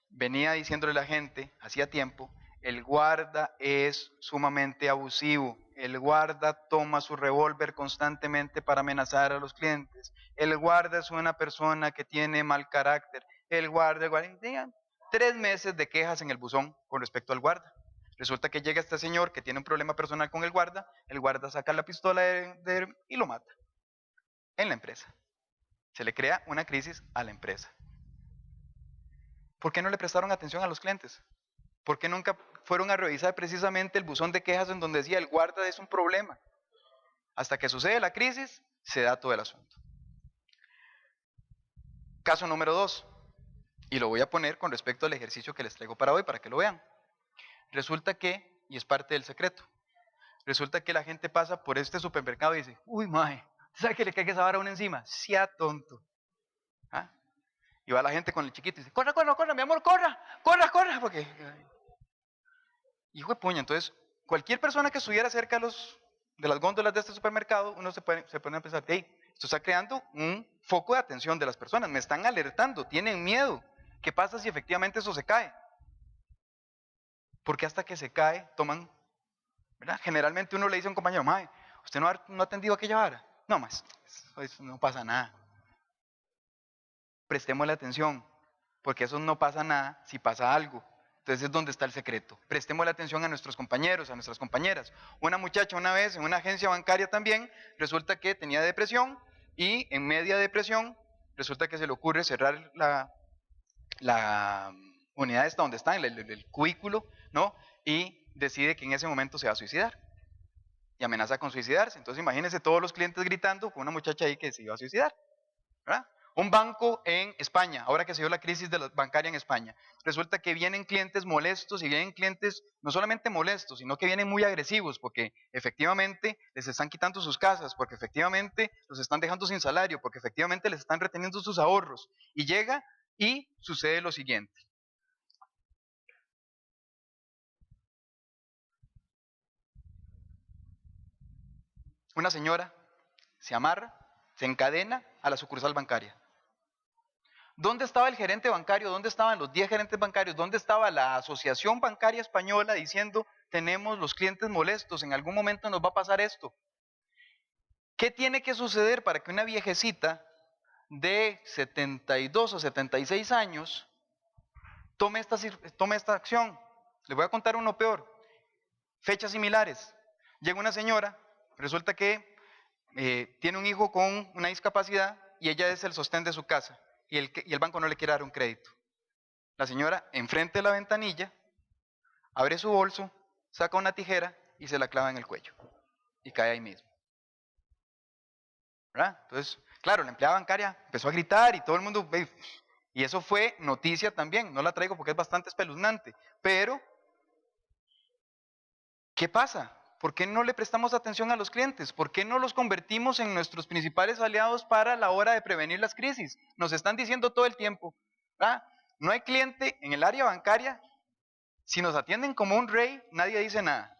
venía diciéndole la gente hacía tiempo, el guarda es sumamente abusivo, el guarda toma su revólver constantemente para amenazar a los clientes, el guarda es una persona que tiene mal carácter, el guarda, digan, 3 meses de quejas en el buzón con respecto al guarda. Resulta que llega este señor que tiene un problema personal con el guarda saca la pistola y lo mata en la empresa. Se le crea una crisis a la empresa. ¿Por qué no le prestaron atención a los clientes? ¿Por qué nunca fueron a revisar precisamente el buzón de quejas en donde decía el guarda es un problema? Hasta que sucede la crisis, se da todo el asunto. Caso número 2, y lo voy a poner con respecto al ejercicio que les traigo para hoy, para que lo vean. Resulta que, y es parte del secreto, resulta que la gente pasa por este supermercado y dice, uy, mae, ¿sabe que le caiga esa vara a uno encima? Sea tonto. ¿Ah? Y va la gente con el chiquito y dice, corra, corra, corra, mi amor, corra, corra, corra, porque... Hijo de puña, entonces, cualquier persona que estuviera cerca de las góndolas de este supermercado, uno se pone a pensar, hey, esto está creando un foco de atención de las personas, me están alertando, tienen miedo. ¿Qué pasa si efectivamente eso se cae? Porque hasta que se cae, toman, ¿verdad? Generalmente uno le dice a un compañero, mae, ¿usted no ha atendido aquella vara? No, más, eso no pasa nada. Prestémosle atención, porque eso no pasa nada si pasa algo. Entonces es donde está el secreto. Prestémosle atención a nuestros compañeros, a nuestras compañeras. Una muchacha una vez en una agencia bancaria también, resulta que tenía depresión y en media depresión resulta que se le ocurre cerrar la unidad esta donde está, el cubículo, ¿no? Y decide que en ese momento se va a suicidar. Y amenaza con suicidarse. Entonces imagínense todos los clientes gritando con una muchacha ahí que se iba a suicidar, ¿verdad? Un banco en España, ahora que se dio la crisis bancaria en España, resulta que vienen clientes molestos y vienen clientes no solamente molestos, sino que vienen muy agresivos porque efectivamente les están quitando sus casas, porque efectivamente los están dejando sin salario, porque efectivamente les están reteniendo sus ahorros. Y llega y sucede lo siguiente. Una señora se amarra, se encadena a la sucursal bancaria. ¿Dónde estaba el gerente bancario? ¿Dónde estaban los 10 gerentes bancarios? ¿Dónde estaba la Asociación Bancaria Española diciendo, tenemos los clientes molestos, en algún momento nos va a pasar esto? ¿Qué tiene que suceder para que una viejecita de 72 o 76 años tome esta acción? Les voy a contar uno peor. Fechas similares. Llega una señora, resulta que tiene un hijo con una discapacidad y ella es el sostén de su casa. Y el banco no le quiere dar un crédito. La señora, enfrente de la ventanilla, abre su bolso, saca una tijera y se la clava en el cuello. Y cae ahí mismo. ¿Verdad? Entonces, claro, la empleada bancaria empezó a gritar y todo el mundo... Y eso fue noticia también. No la traigo porque es bastante espeluznante. Pero, ¿qué pasa? ¿Por qué no le prestamos atención a los clientes? ¿Por qué no los convertimos en nuestros principales aliados para la hora de prevenir las crisis? Nos están diciendo todo el tiempo, ¿verdad? No hay cliente en el área bancaria. Si nos atienden como un rey, nadie dice nada.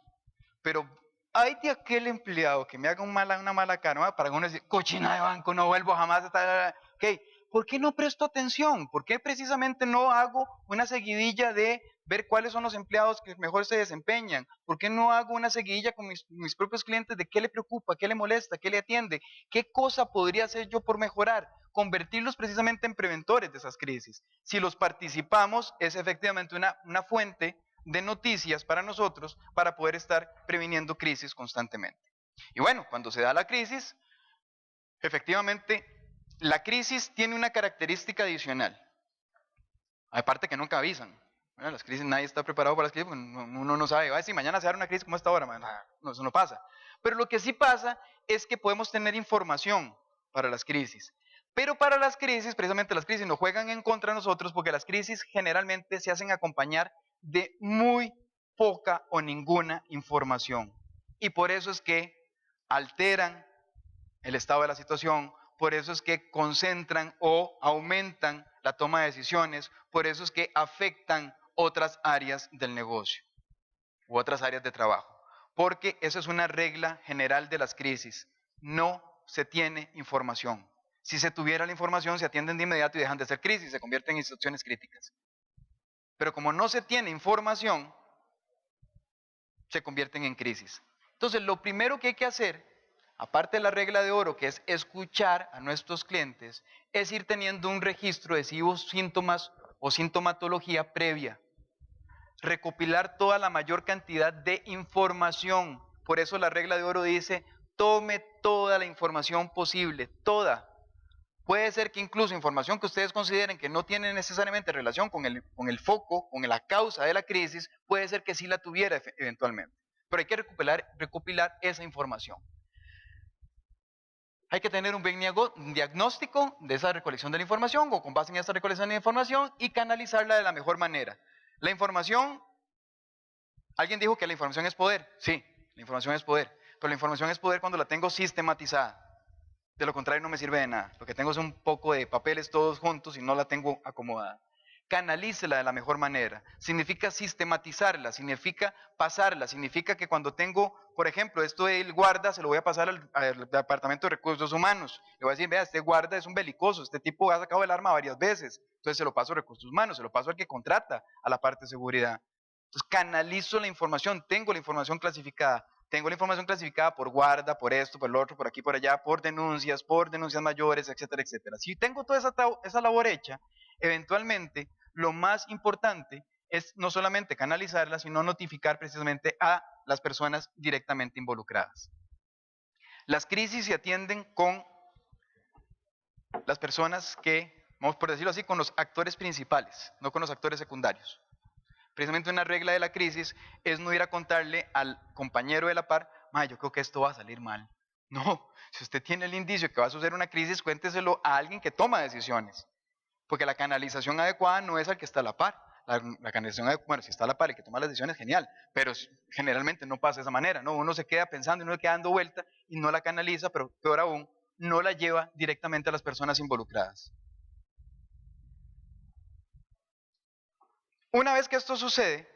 Pero hay de aquel empleado que me haga una mala cara, ¿verdad? Para uno decir, cochina de banco, no vuelvo jamás a estar... Okay. ¿Por qué no presto atención? ¿Por qué precisamente no hago una seguidilla de ver cuáles son los empleados que mejor se desempeñan? ¿Por qué no hago una seguidilla con mis propios clientes de qué le preocupa, qué le molesta, qué le atiende? ¿Qué cosa podría hacer yo por mejorar? Convertirlos precisamente en preventores de esas crisis. Si los participamos, es efectivamente una fuente de noticias para nosotros para poder estar previniendo crisis constantemente. Y bueno, cuando se da la crisis, efectivamente La crisis tiene una característica adicional, aparte que nunca avisan. Bueno, las crisis, nadie está preparado para las crisis, porque uno no sabe, si mañana se da una crisis como esta hora, no, eso no pasa. Pero lo que sí pasa es que podemos tener información para las crisis. Pero para las crisis, precisamente las crisis nos juegan en contra de nosotros, porque las crisis generalmente se hacen acompañar de muy poca o ninguna información. Y por eso es que alteran el estado de la situación, por eso es que concentran o aumentan la toma de decisiones, por eso es que afectan otras áreas del negocio u otras áreas de trabajo. Porque esa es una regla general de las crisis. No se tiene información. Si se tuviera la información, se atienden de inmediato y dejan de ser crisis, se convierten en situaciones críticas. Pero como no se tiene información, se convierten en crisis. Entonces, lo primero que hay que hacer, aparte de la regla de oro, que es escuchar a nuestros clientes, es ir teniendo un registro de si hubo síntomas o sintomatología previa. Recopilar toda la mayor cantidad de información. Por eso la regla de oro dice, tome toda la información posible, toda. Puede ser que incluso información que ustedes consideren que no tiene necesariamente relación con el foco, con la causa de la crisis, puede ser que sí la tuviera eventualmente. Pero hay que recopilar esa información. Hay que tener un buen diagnóstico de esa recolección de la información o con base en esta recolección de información y canalizarla de la mejor manera. La información, alguien dijo que la información es poder. Sí, la información es poder. Pero la información es poder cuando la tengo sistematizada. De lo contrario no me sirve de nada. Lo que tengo es un poco de papeles todos juntos y no la tengo acomodada. Canalícela de la mejor manera. Significa sistematizarla, significa pasarla, significa que cuando tengo, por ejemplo, esto del guarda, se lo voy a pasar al Departamento de Recursos Humanos. Le voy a decir, vea, este guarda es un belicoso, este tipo ha sacado el arma varias veces. Entonces se lo paso a Recursos Humanos, se lo paso al que contrata a la parte de seguridad. Entonces canalizo la información, tengo la información clasificada. Tengo la información clasificada por guarda, por esto, por el otro, por aquí, por allá, por denuncias mayores, etcétera, etcétera. Si tengo toda esa labor hecha, eventualmente lo más importante es no solamente canalizarla, sino notificar precisamente a las personas directamente involucradas. Las crisis se atienden con las personas que, vamos por decirlo así, con los actores principales, no con los actores secundarios. Precisamente una regla de la crisis es no ir a contarle al compañero de la par, yo creo que esto va a salir mal. No, si usted tiene el indicio que va a suceder una crisis, cuénteselo a alguien que toma decisiones. Porque la canalización adecuada no es al que está a la par. La canalización adecuada, bueno, si está a la par y que toma las decisiones, genial. Pero generalmente no pasa de esa manera, ¿no? Uno se queda pensando y uno se queda dando vuelta y no la canaliza, pero peor aún, no la lleva directamente a las personas involucradas. Una vez que esto sucede,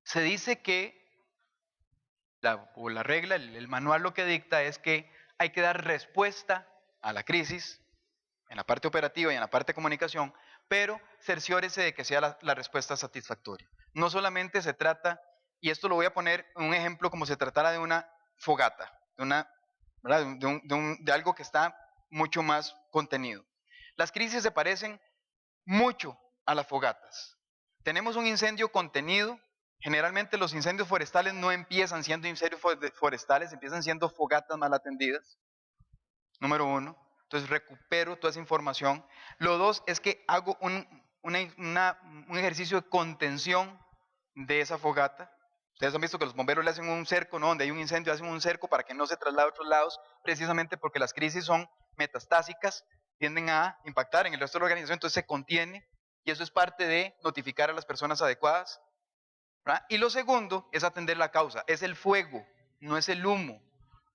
se dice que la regla, el manual lo que dicta es que hay que dar respuesta a la crisis en la parte operativa y en la parte de comunicación, pero cerciórese de que sea la respuesta satisfactoria. No solamente se trata, y esto lo voy a poner en un ejemplo como si se tratara de una fogata, de algo que está mucho más contenido. Las crisis se parecen mucho a las fogatas. Tenemos un incendio contenido. Generalmente los incendios forestales no empiezan siendo incendios forestales, empiezan siendo fogatas mal atendidas. Número uno. Entonces recupero toda esa información. Lo dos es que hago un ejercicio de contención de esa fogata. Ustedes han visto que los bomberos le hacen un cerco, ¿no? Donde hay un incendio, hacen un cerco para que no se traslade a otros lados, precisamente porque las crisis son metastásicas, tienden a impactar en el resto de la organización, entonces se contiene, y eso es parte de notificar a las personas adecuadas. ¿Verdad? Y lo segundo es atender la causa, es el fuego, no es el humo.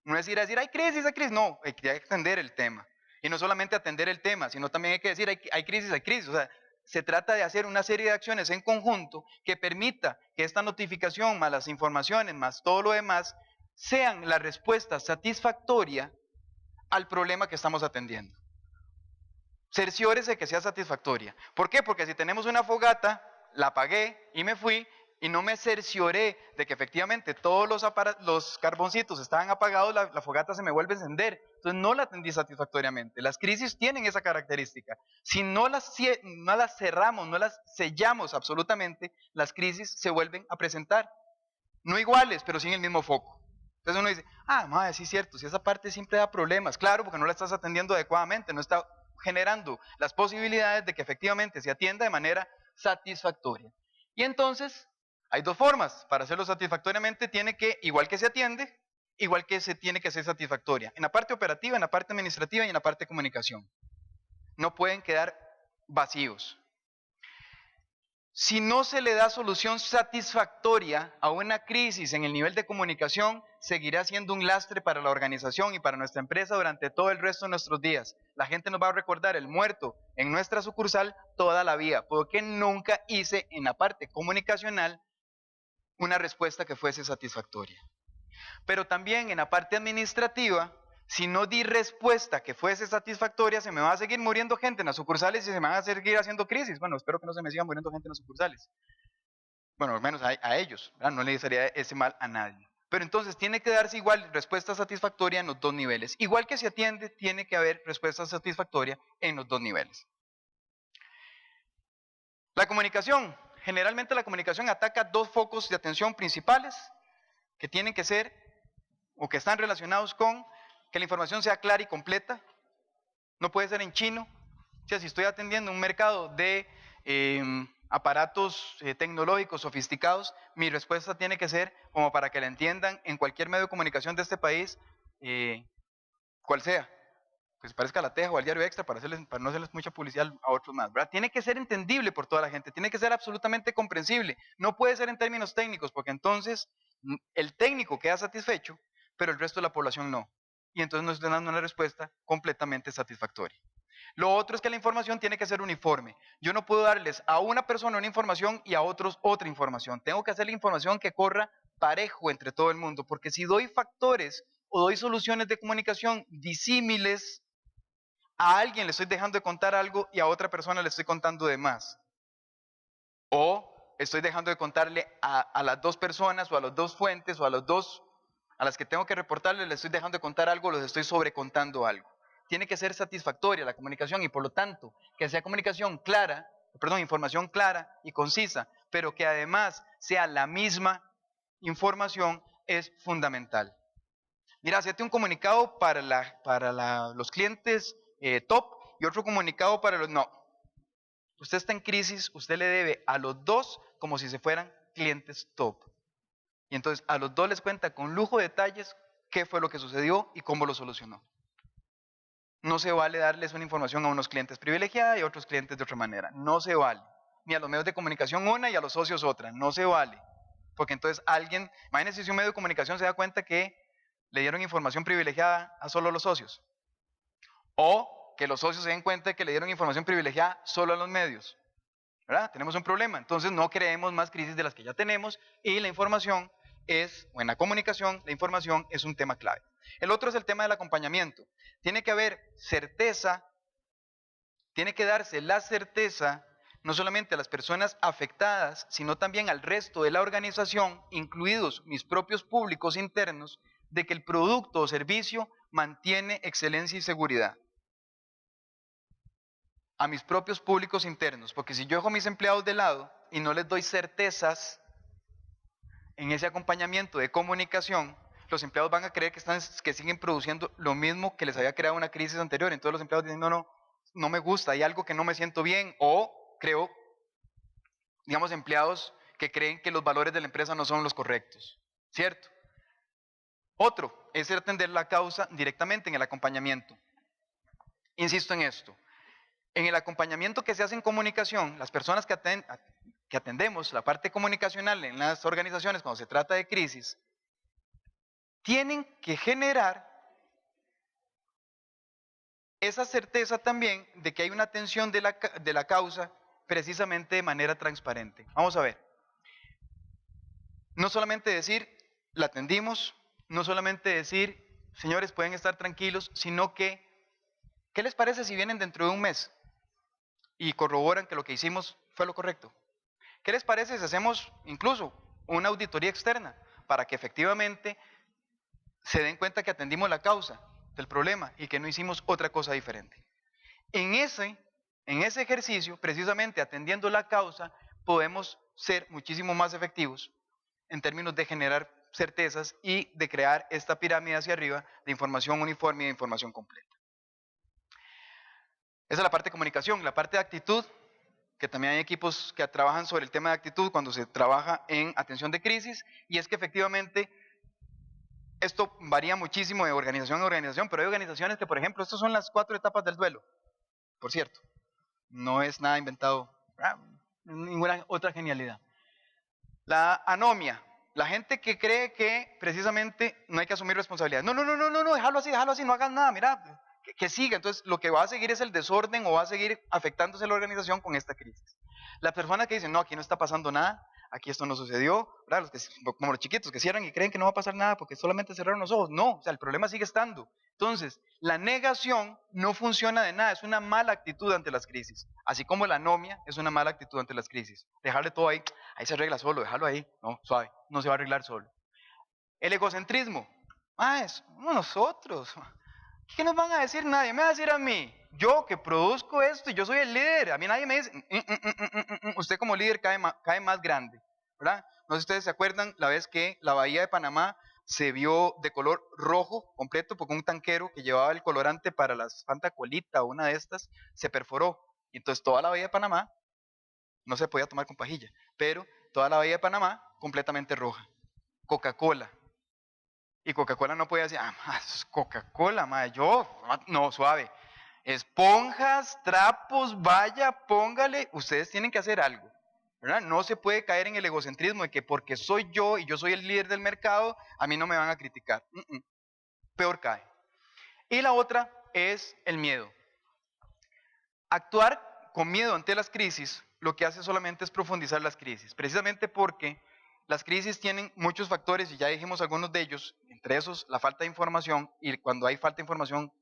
No es ir a decir, hay crisis, no, hay que atender el tema. Y no solamente atender el tema, sino también hay que decir, hay crisis, hay crisis. O sea, se trata de hacer una serie de acciones en conjunto que permita que esta notificación, más las informaciones, más todo lo demás, sean la respuesta satisfactoria al problema que estamos atendiendo. Cerciórese de que sea satisfactoria. ¿Por qué? Porque si tenemos una fogata, la apagué y me fui, y no me cercioré de que efectivamente todos los carboncitos estaban apagados, la fogata se me vuelve a encender. Entonces no la atendí satisfactoriamente. Las crisis tienen esa característica. Si no las cerramos, no las sellamos absolutamente, las crisis se vuelven a presentar. No iguales, pero sí en el mismo foco. Entonces uno dice, madre, sí es cierto, si esa parte siempre da problemas. Claro, porque no la estás atendiendo adecuadamente, no está generando las posibilidades de que efectivamente se atienda de manera satisfactoria. Y entonces, hay dos formas. Para hacerlo satisfactoriamente tiene que, igual que se atiende, igual que se tiene que ser satisfactoria. En la parte operativa, en la parte administrativa y en la parte de comunicación. No pueden quedar vacíos. Si no se le da solución satisfactoria a una crisis en el nivel de comunicación, seguirá siendo un lastre para la organización y para nuestra empresa durante todo el resto de nuestros días. La gente nos va a recordar el muerto en nuestra sucursal toda la vida, porque nunca hice en la parte comunicacional una respuesta que fuese satisfactoria. Pero también en la parte administrativa, si no di respuesta que fuese satisfactoria, se me va a seguir muriendo gente en las sucursales y se me van a seguir haciendo crisis. Bueno, espero que no se me siga muriendo gente en las sucursales. Bueno, al menos a ellos, ¿verdad? No le desearía ese mal a nadie. Pero entonces tiene que darse igual respuesta satisfactoria en los dos niveles. Igual que se atiende, tiene que haber respuesta satisfactoria en los dos niveles. La comunicación. Generalmente la comunicación ataca dos focos de atención principales que tienen que ser o que están relacionados con que la información sea clara y completa. No puede ser en chino. O sea, si estoy atendiendo un mercado de aparatos tecnológicos sofisticados, mi respuesta tiene que ser como para que la entiendan en cualquier medio de comunicación de este país, cual sea, que se parezca a La Teja o al Diario Extra, para no hacerles mucha publicidad a otros más, ¿verdad? Tiene que ser entendible por toda la gente, tiene que ser absolutamente comprensible, no puede ser en términos técnicos, porque entonces el técnico queda satisfecho, pero el resto de la población no, y entonces nos están dando una respuesta completamente satisfactoria. Lo otro es que la información tiene que ser uniforme. Yo no puedo darles a una persona una información y a otros otra información. Tengo que hacer la información que corra parejo entre todo el mundo, porque si doy factores o doy soluciones de comunicación disímiles, a alguien le estoy dejando de contar algo y a otra persona le estoy contando de más. O estoy dejando de contarle a las dos personas o a las dos fuentes o a las que tengo que reportarle, le estoy dejando de contar algo, les estoy sobrecontando algo. Tiene que ser satisfactoria la comunicación y por lo tanto que sea información clara y concisa, pero que además sea la misma información es fundamental. Mira, hacete un comunicado para los clientes top y otro comunicado para los no. Usted está en crisis, usted le debe a los dos como si se fueran clientes top. Y entonces a los dos les cuenta con lujo de detalles qué fue lo que sucedió y cómo lo solucionó. No se vale darles una información a unos clientes privilegiada y a otros clientes de otra manera. No se vale. Ni a los medios de comunicación una y a los socios otra. No se vale. Porque entonces imagínense si un medio de comunicación se da cuenta que le dieron información privilegiada a solo los socios. O que los socios se den cuenta de que le dieron información privilegiada solo a los medios. ¿Verdad? Tenemos un problema. Entonces no creemos más crisis de las que ya tenemos y la información o en la comunicación, la información es un tema clave. El otro es el tema del acompañamiento. Tiene que haber certeza, tiene que darse la certeza no solamente a las personas afectadas, sino también al resto de la organización, incluidos mis propios públicos internos, de que el producto o servicio mantiene excelencia y seguridad. A mis propios públicos internos, porque si yo dejo a mis empleados de lado y no les doy certezas en ese acompañamiento de comunicación, los empleados van a creer que siguen produciendo lo mismo que les había creado una crisis anterior. Entonces los empleados dicen, no me gusta, hay algo que no me siento bien, o creo, digamos, empleados que creen que los valores de la empresa no son los correctos, ¿cierto? Otro es atender la causa directamente en el acompañamiento. Insisto en esto. En el acompañamiento que se hace en comunicación, las personas que atendemos la parte comunicacional en las organizaciones cuando se trata de crisis, tienen que generar esa certeza también de que hay una atención de la causa precisamente de manera transparente. Vamos a ver. No solamente decir, la atendimos, no solamente decir, señores, pueden estar tranquilos, sino que, ¿qué les parece si vienen dentro de un mes y corroboran que lo que hicimos fue lo correcto? ¿Qué les parece si hacemos incluso una auditoría externa para que efectivamente se den cuenta que atendimos la causa del problema y que no hicimos otra cosa diferente? En ese ejercicio, precisamente atendiendo la causa, podemos ser muchísimo más efectivos en términos de generar certezas y de crear esta pirámide hacia arriba de información uniforme y de información completa. Esa es la parte de comunicación. La parte de actitud, que también hay equipos que trabajan sobre el tema de actitud cuando se trabaja en atención de crisis, y es que efectivamente esto varía muchísimo de organización a organización, pero hay organizaciones que, por ejemplo, estas son las 4 etapas del duelo, por cierto, no es nada inventado, ninguna otra genialidad. La anomia, la gente que cree que precisamente no hay que asumir responsabilidad. No, déjalo así, no hagas nada, mira, que siga. Entonces, lo que va a seguir es el desorden o va a seguir afectándose la organización con esta crisis. Las personas que dicen, no, aquí no está pasando nada, aquí esto no sucedió, ¿verdad? Como los chiquitos que cierran y creen que no va a pasar nada porque solamente cerraron los ojos. No, o sea, el problema sigue estando. Entonces, la negación no funciona de nada, es una mala actitud ante las crisis. Así como la anomia es una mala actitud ante las crisis. Dejarle todo ahí se arregla solo, déjalo ahí. No, suave, no se va a arreglar solo. El egocentrismo, es nosotros. ¿Qué nos van a decir? Nadie me va a decir a mí. Yo que produzco esto y yo soy el líder. A mí nadie me dice, usted como líder cae más grande, ¿verdad? No sé si ustedes se acuerdan la vez que la bahía de Panamá se vio de color rojo completo porque un tanquero que llevaba el colorante para las Fanta Colita o una de estas se perforó. Y entonces toda la bahía de Panamá no se podía tomar con pajilla, pero toda la bahía de Panamá completamente roja. Coca-Cola. Y Coca-Cola no podía decir, es Coca-Cola, no, suave. Esponjas, trapos, vaya, póngale, ustedes tienen que hacer algo, ¿verdad? No se puede caer en el egocentrismo de que porque soy yo y yo soy el líder del mercado, a mí no me van a criticar. Peor cae. Y la otra es el miedo. Actuar con miedo ante las crisis, lo que hace solamente es profundizar las crisis, precisamente porque las crisis tienen muchos factores y ya dijimos algunos de ellos, entre esos la falta de información, y cuando hay falta de información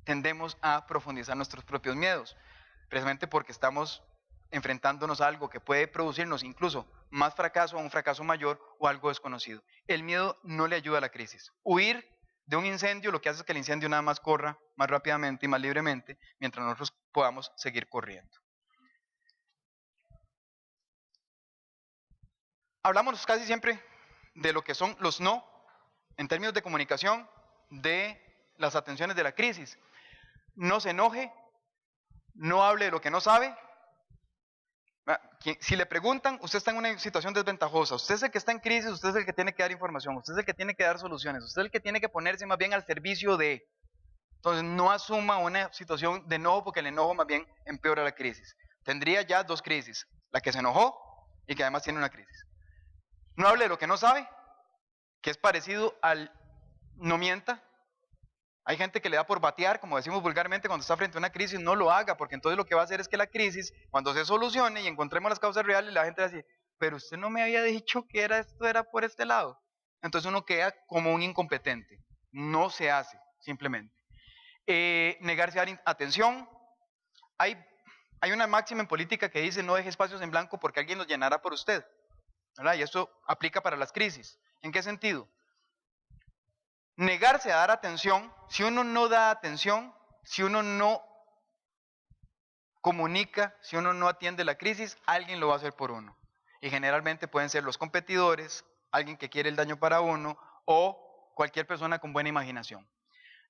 tendemos a profundizar nuestros propios miedos, precisamente porque estamos enfrentándonos a algo que puede producirnos incluso más fracaso, un fracaso mayor o algo desconocido. El miedo no le ayuda a la crisis. Huir de un incendio lo que hace es que el incendio nada más corra más rápidamente y más libremente mientras nosotros podamos seguir corriendo. Hablamos casi siempre de lo que son los no, en términos de comunicación, de las atenciones de la crisis. No se enoje, no hable de lo que no sabe. Si le preguntan, usted está en una situación desventajosa, usted es el que está en crisis, usted es el que tiene que dar información, usted es el que tiene que dar soluciones, usted es el que tiene que ponerse más bien al servicio de. Entonces no asuma una situación de enojo porque el enojo más bien empeora la crisis. Tendría ya 2 crisis, la que se enojó y que además tiene una crisis. No hable de lo que no sabe, que es parecido al no mienta. Hay gente que le da por batear, como decimos vulgarmente, cuando está frente a una crisis, no lo haga, porque entonces lo que va a hacer es que la crisis, cuando se solucione y encontremos las causas reales, la gente va a decir, pero usted no me había dicho que esto era por este lado. Entonces uno queda como un incompetente. No se hace, simplemente. Negarse a dar atención. Hay una máxima en política que dice, no deje espacios en blanco porque alguien los llenará por usted, ¿verdad? Y esto aplica para las crisis. ¿En qué sentido? Negarse a dar atención, si uno no da atención, si uno no comunica, si uno no atiende la crisis, alguien lo va a hacer por uno. Y generalmente pueden ser los competidores, alguien que quiere el daño para uno o cualquier persona con buena imaginación.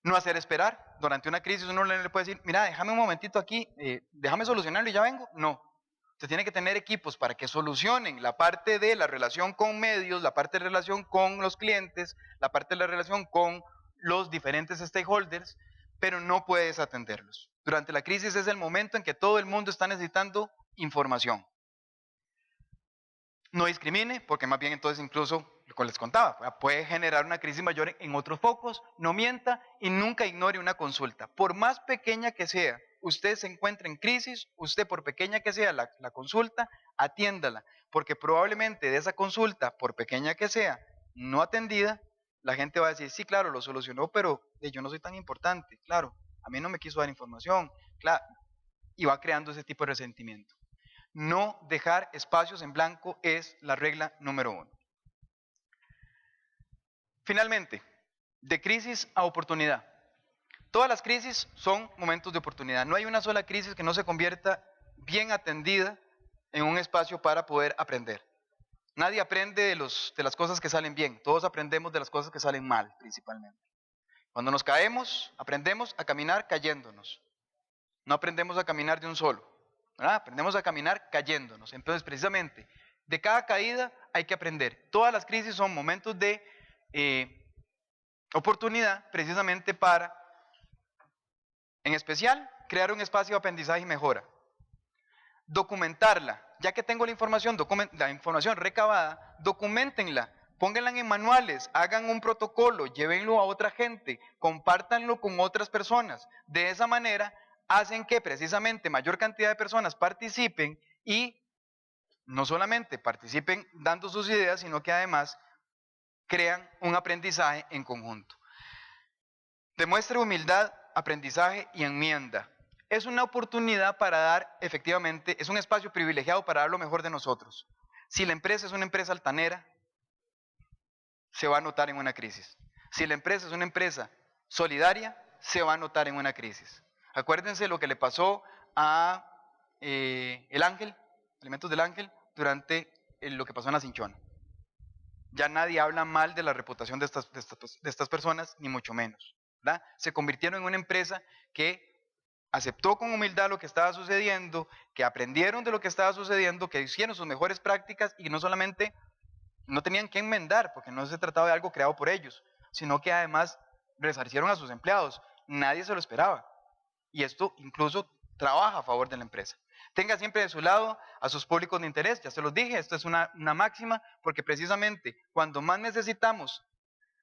No hacer esperar. Durante una crisis uno le puede decir, mira, déjame un momentito aquí, déjame solucionarlo y ya vengo. No. Usted tiene que tener equipos para que solucionen la parte de la relación con medios, la parte de relación con los clientes, la parte de la relación con los diferentes stakeholders, pero no puedes atenderlos. Durante la crisis es el momento en que todo el mundo está necesitando información. No discrimine, porque más bien entonces incluso, como les contaba, puede generar una crisis mayor en otros focos. No mienta y nunca ignore una consulta. Por más pequeña que sea, usted se encuentra en crisis, usted por pequeña que sea la consulta, atiéndala, porque probablemente de esa consulta, por pequeña que sea, no atendida, la gente va a decir, sí, claro, lo solucionó, pero yo no soy tan importante, claro, a mí no me quiso dar información, claro, y va creando ese tipo de resentimiento. No dejar espacios en blanco es la regla número 1. Finalmente, de crisis a oportunidad. Todas las crisis son momentos de oportunidad. No hay una sola crisis que no se convierta bien atendida en un espacio para poder aprender. Nadie aprende de las cosas que salen bien, todos aprendemos de las cosas que salen mal, principalmente. Cuando nos caemos, aprendemos a caminar cayéndonos. No aprendemos a caminar de un solo, ¿verdad? Aprendemos a caminar cayéndonos. Entonces, precisamente, de cada caída hay que aprender. Todas las crisis son momentos de oportunidad, precisamente para, en especial, crear un espacio de aprendizaje y mejora. Documentarla. Ya que tengo la información recabada, documentenla, pónganla en manuales, hagan un protocolo, llévenlo a otra gente, compártanlo con otras personas. De esa manera hacen que precisamente mayor cantidad de personas participen y no solamente participen dando sus ideas, sino que además crean un aprendizaje en conjunto. Demuestre humildad, aprendizaje y enmienda. Es una oportunidad para dar, efectivamente, es un espacio privilegiado para dar lo mejor de nosotros. Si la empresa es una empresa altanera, se va a notar en una crisis. Si la empresa es una empresa solidaria, se va a notar en una crisis. Acuérdense lo que le pasó a el Ángel, Alimentos del Ángel, durante lo que pasó en la Cinchona. Ya nadie habla mal de la reputación de estas personas, ni mucho menos, ¿verdad? Se convirtieron en una empresa que aceptó con humildad lo que estaba sucediendo, que aprendieron de lo que estaba sucediendo, que hicieron sus mejores prácticas y no solamente no tenían que enmendar, porque no se trataba de algo creado por ellos, sino que además resarcieron a sus empleados. Nadie se lo esperaba. Y esto incluso trabaja a favor de la empresa. Tenga siempre de su lado a sus públicos de interés, ya se los dije, esto es una máxima, porque precisamente cuando más necesitamos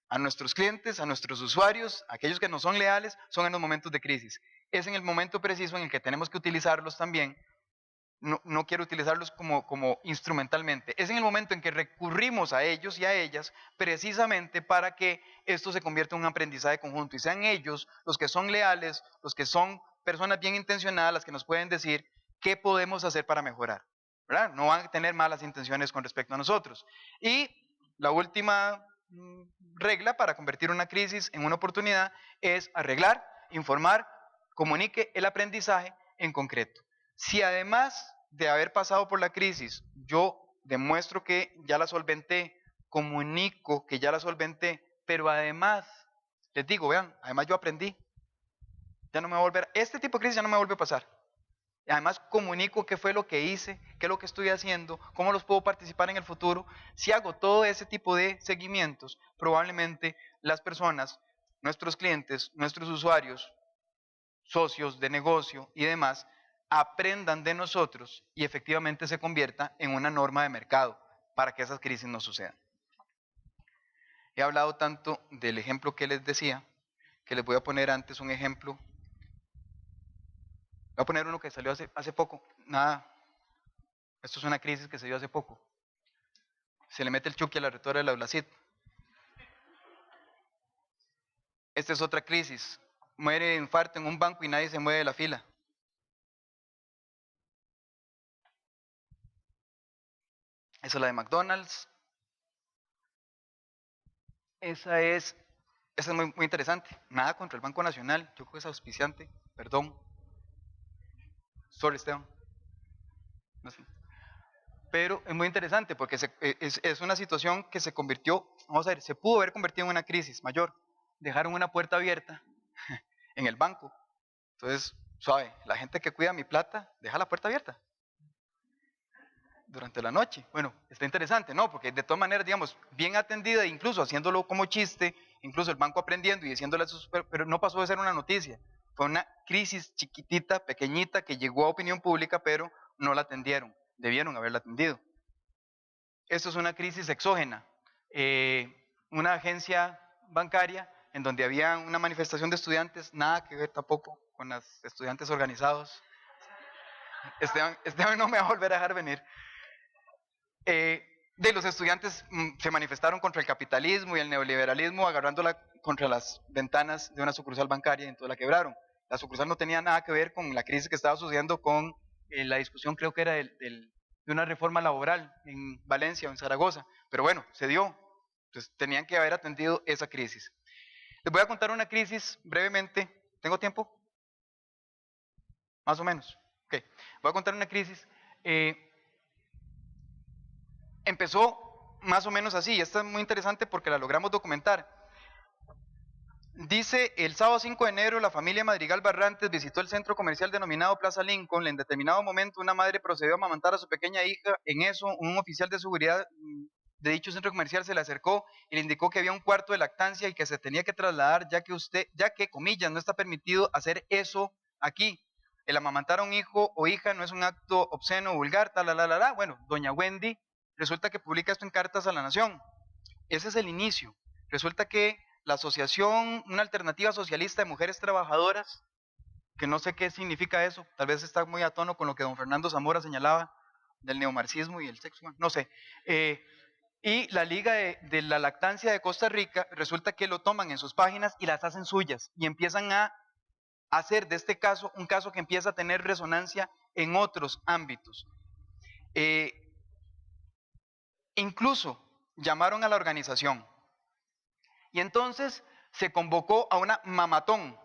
a nuestros clientes, a nuestros usuarios, a aquellos que nos son leales, son en los momentos de crisis. Es en el momento preciso en el que tenemos que utilizarlos también. No quiero utilizarlos como instrumentalmente. Es en el momento en que recurrimos a ellos y a ellas precisamente para que esto se convierta en un aprendizaje conjunto y sean ellos los que son leales, los que son personas bien intencionadas, las que nos pueden decir qué podemos hacer para mejorar, ¿verdad? No van a tener malas intenciones con respecto a nosotros. Y la última regla para convertir una crisis en una oportunidad es arreglar, informar, comunique el aprendizaje en concreto. Si además de haber pasado por la crisis, yo demuestro que ya la solventé, comunico que ya la solventé, pero además, les digo, vean, además yo aprendí, ya no me va a volver, este tipo de crisis ya no me vuelve a pasar. Y además comunico qué fue lo que hice, qué es lo que estoy haciendo, cómo los puedo participar en el futuro. Si hago todo ese tipo de seguimientos, probablemente las personas, nuestros clientes, nuestros usuarios, socios de negocio y demás, aprendan de nosotros y efectivamente se convierta en una norma de mercado para que esas crisis no sucedan. He hablado tanto del ejemplo que les decía, que les voy a poner antes un ejemplo. Voy a poner uno que salió hace poco. Nada, esto es una crisis que se dio hace poco. Se le mete el Chucky a la rectora de la Blacid. Esta es otra crisis. Muere de infarto en un banco y nadie se mueve de la fila. Esa es la de McDonald's. Esa es muy, muy interesante. Nada contra el Banco Nacional. Yo creo que es auspiciante. Perdón. Sorry, Esteban. No sé. Pero es muy interesante porque es una situación que se convirtió, vamos a ver, se pudo haber convertido en una crisis mayor. Dejaron una puerta abierta en el banco. Entonces, suave, la gente que cuida mi plata, deja la puerta abierta durante la noche. Bueno, está interesante, ¿no? Porque de todas maneras, digamos, bien atendida, incluso haciéndolo como chiste, incluso el banco aprendiendo y diciéndole a sus... Pero no pasó de ser una noticia. Fue una crisis chiquitita, pequeñita, que llegó a opinión pública, pero no la atendieron. Debieron haberla atendido. Esto es una crisis exógena. Una agencia bancaria en donde había una manifestación de estudiantes, nada que ver tampoco con los estudiantes organizados. Esteban no me va a volver a dejar venir. De los estudiantes se manifestaron contra el capitalismo y el neoliberalismo, agarrándola contra las ventanas de una sucursal bancaria y entonces la quebraron. La sucursal no tenía nada que ver con la crisis que estaba sucediendo con la discusión, creo que era de una reforma laboral en Valencia o en Zaragoza, pero bueno, se dio. Entonces tenían que haber atendido esa crisis. Les voy a contar una crisis brevemente. ¿Tengo tiempo? Más o menos. Ok. Voy a contar una crisis. empezó más o menos así, y esta es muy interesante porque la logramos documentar. Dice, el sábado 5 de enero la familia Madrigal Barrantes visitó el centro comercial denominado Plaza Lincoln. En determinado momento una madre procedió a amamantar a su pequeña hija. En eso un oficial de seguridad de dicho centro comercial se le acercó y le indicó que había un cuarto de lactancia y que se tenía que trasladar ya que, comillas, no está permitido hacer eso aquí. El amamantar a un hijo o hija no es un acto obsceno o vulgar, tal. Bueno, doña Wendy resulta que publica esto en Cartas a la Nación. Ese es el inicio. Resulta que la asociación, una alternativa socialista de mujeres trabajadoras, que no sé qué significa eso, tal vez está muy a tono con lo que don Fernando Zamora señalaba del neomarxismo y el sexo, no sé, y la Liga de la Lactancia de Costa Rica, resulta que lo toman en sus páginas y las hacen suyas y empiezan a hacer de este caso un caso que empieza a tener resonancia en otros ámbitos. Incluso llamaron a la organización y entonces se convocó a una mamatón.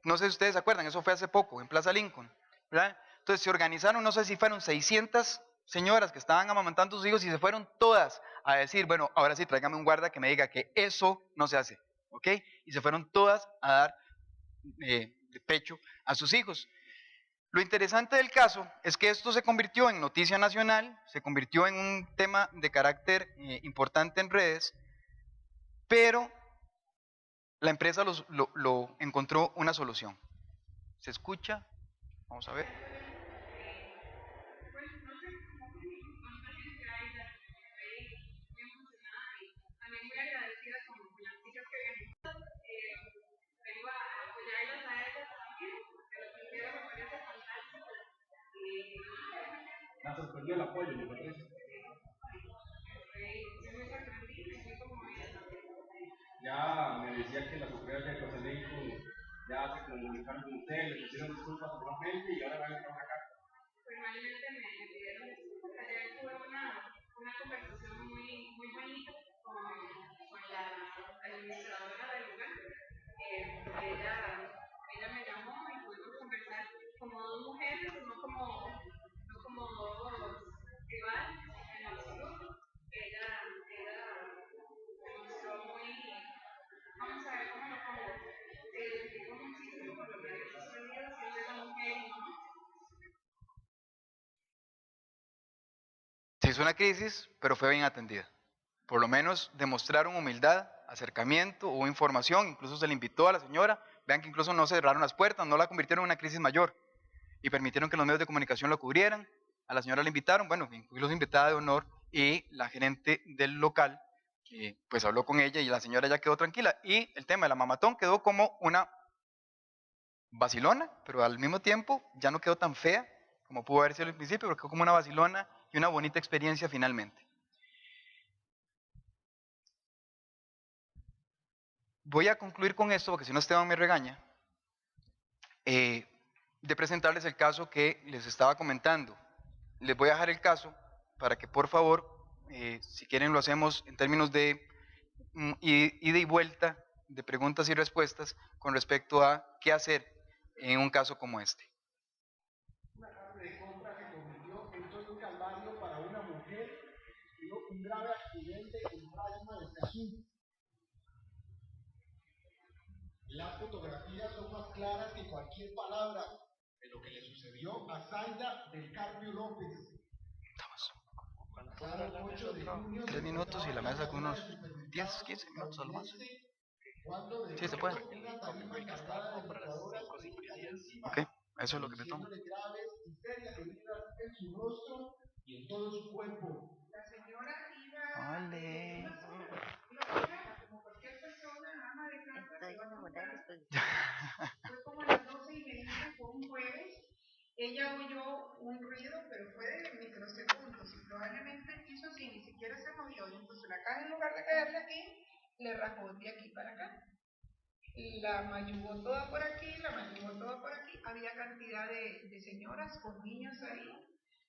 No sé si ustedes se acuerdan, eso fue hace poco, en Plaza Lincoln, ¿verdad? Entonces se organizaron, no sé si fueron 600 señoras que estaban amamantando a sus hijos y se fueron todas a decir, bueno, ahora sí, tráigame un guarda que me diga que eso no se hace, ¿ok? Y se fueron todas a dar de pecho a sus hijos. Lo interesante del caso es que esto se convirtió en noticia nacional, se convirtió en un tema de carácter importante en redes, pero la empresa lo encontró una solución. ¿Se escucha? Vamos a ver. La sorprendió el apoyo, me parece. Ya me decía que las autoridades de Costa Rica ya se comunicaron con ustedes, les hicieron disculpas formalmente y ahora van a trabajar acá. Formalmente me pidieron disculpas. Ayer tuve una conversación muy bonita con la administradora del lugar. Ella me llamó y pudimos conversar como dos mujeres, no como dos rivales en absoluto. Ella se mostró muy, vamos a ver cómo lo pongo, se identificó muchísimo con lo que había sucedido, siendo esa mujer y no. Se hizo una crisis, pero fue bien atendida. Por lo menos demostraron humildad, acercamiento, hubo información, incluso se le invitó a la señora. Vean que incluso no se cerraron las puertas, no la convirtieron en una crisis mayor y permitieron que los medios de comunicación lo cubrieran. A la señora la invitaron, bueno, incluso invitada de honor, y la gerente del local pues habló con ella y la señora ya quedó tranquila. Y el tema de la mamatón quedó como una vacilona, pero al mismo tiempo ya no quedó tan fea como pudo haber sido al principio, pero quedó como una vacilona y una bonita experiencia finalmente. Voy a concluir con esto, porque si no Esteban me regaña, de presentarles el caso que les estaba comentando. Les voy a dejar el caso para que por favor, si quieren lo hacemos en términos de ida y vuelta, de preguntas y respuestas con respecto a qué hacer en un caso como este. Una carne de compra se convirtió en todo un calvario para una mujer que tuvo un grave accidente en Palma de Escazú. Las fotografías son más claras que cualquier palabra de lo que le sucedió a Zaida del Carpio López. Pasaron 8 de junio, 3 minutos y la mesa con unos 10, 15 minutos a lo más. Sí, se puede. Ok, eso es lo que me tomo. Graves y serias heridas en su rostro y en todo su cuerpo. La señora iba Vale. como cualquier persona, ama de casa, se va a comprar. Fue como a las 12:20, fue un jueves. Ella oyó un ruido, pero fue de microsegundos y probablemente hizo así, ni siquiera se movió. Y entonces la caja, en lugar de caerle aquí, le rajó de aquí para acá. La mayugó toda por aquí, la mayugó toda por aquí. Había cantidad de señoras con niños ahí.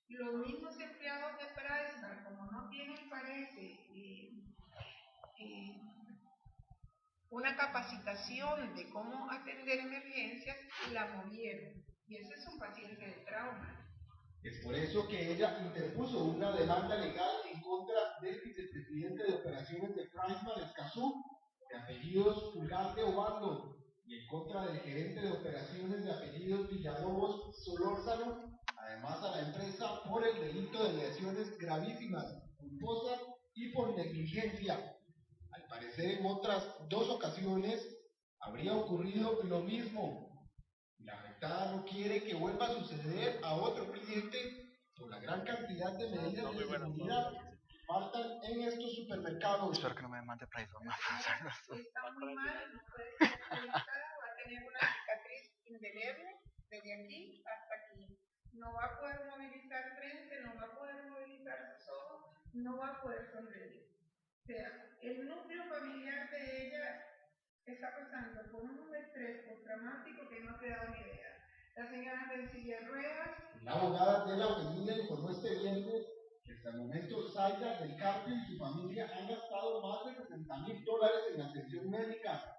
Los mismos empleados de Prestar, como no tienen, parece, una capacitación de cómo atender emergencias, la movieron. Y ese es un paciente de trauma. Es por eso que ella interpuso una demanda legal en contra del vicepresidente de operaciones de Pricemar, Escazú, de apellidos Pulgar de Obando, y en contra del gerente de operaciones de apellidos Villalobos Solórzano, además a la empresa por el delito de lesiones gravísimas, culposas y por negligencia. Al parecer, en otras 2 ocasiones habría ocurrido lo mismo. La afectada no quiere que vuelva a suceder a otro cliente por la gran cantidad de medidas de seguridad que faltan en estos supermercados. Espero que no me mande Pricemark. Está muy mal, no puede ser afectada, va a tener una cicatriz indeleble desde aquí hasta aquí. No va a poder movilizar frente, no va a poder movilizar sus ojos, no va a poder sonreír. O sea, el núcleo familiar de ella está pasando por un estrés postraumático que no te da ni idea. La señora anda en silla de ruedas. La abogada de la Avenida informó este viernes que hasta el momento Zaida del Carpio y su familia han gastado más de $60,000 en atención médica.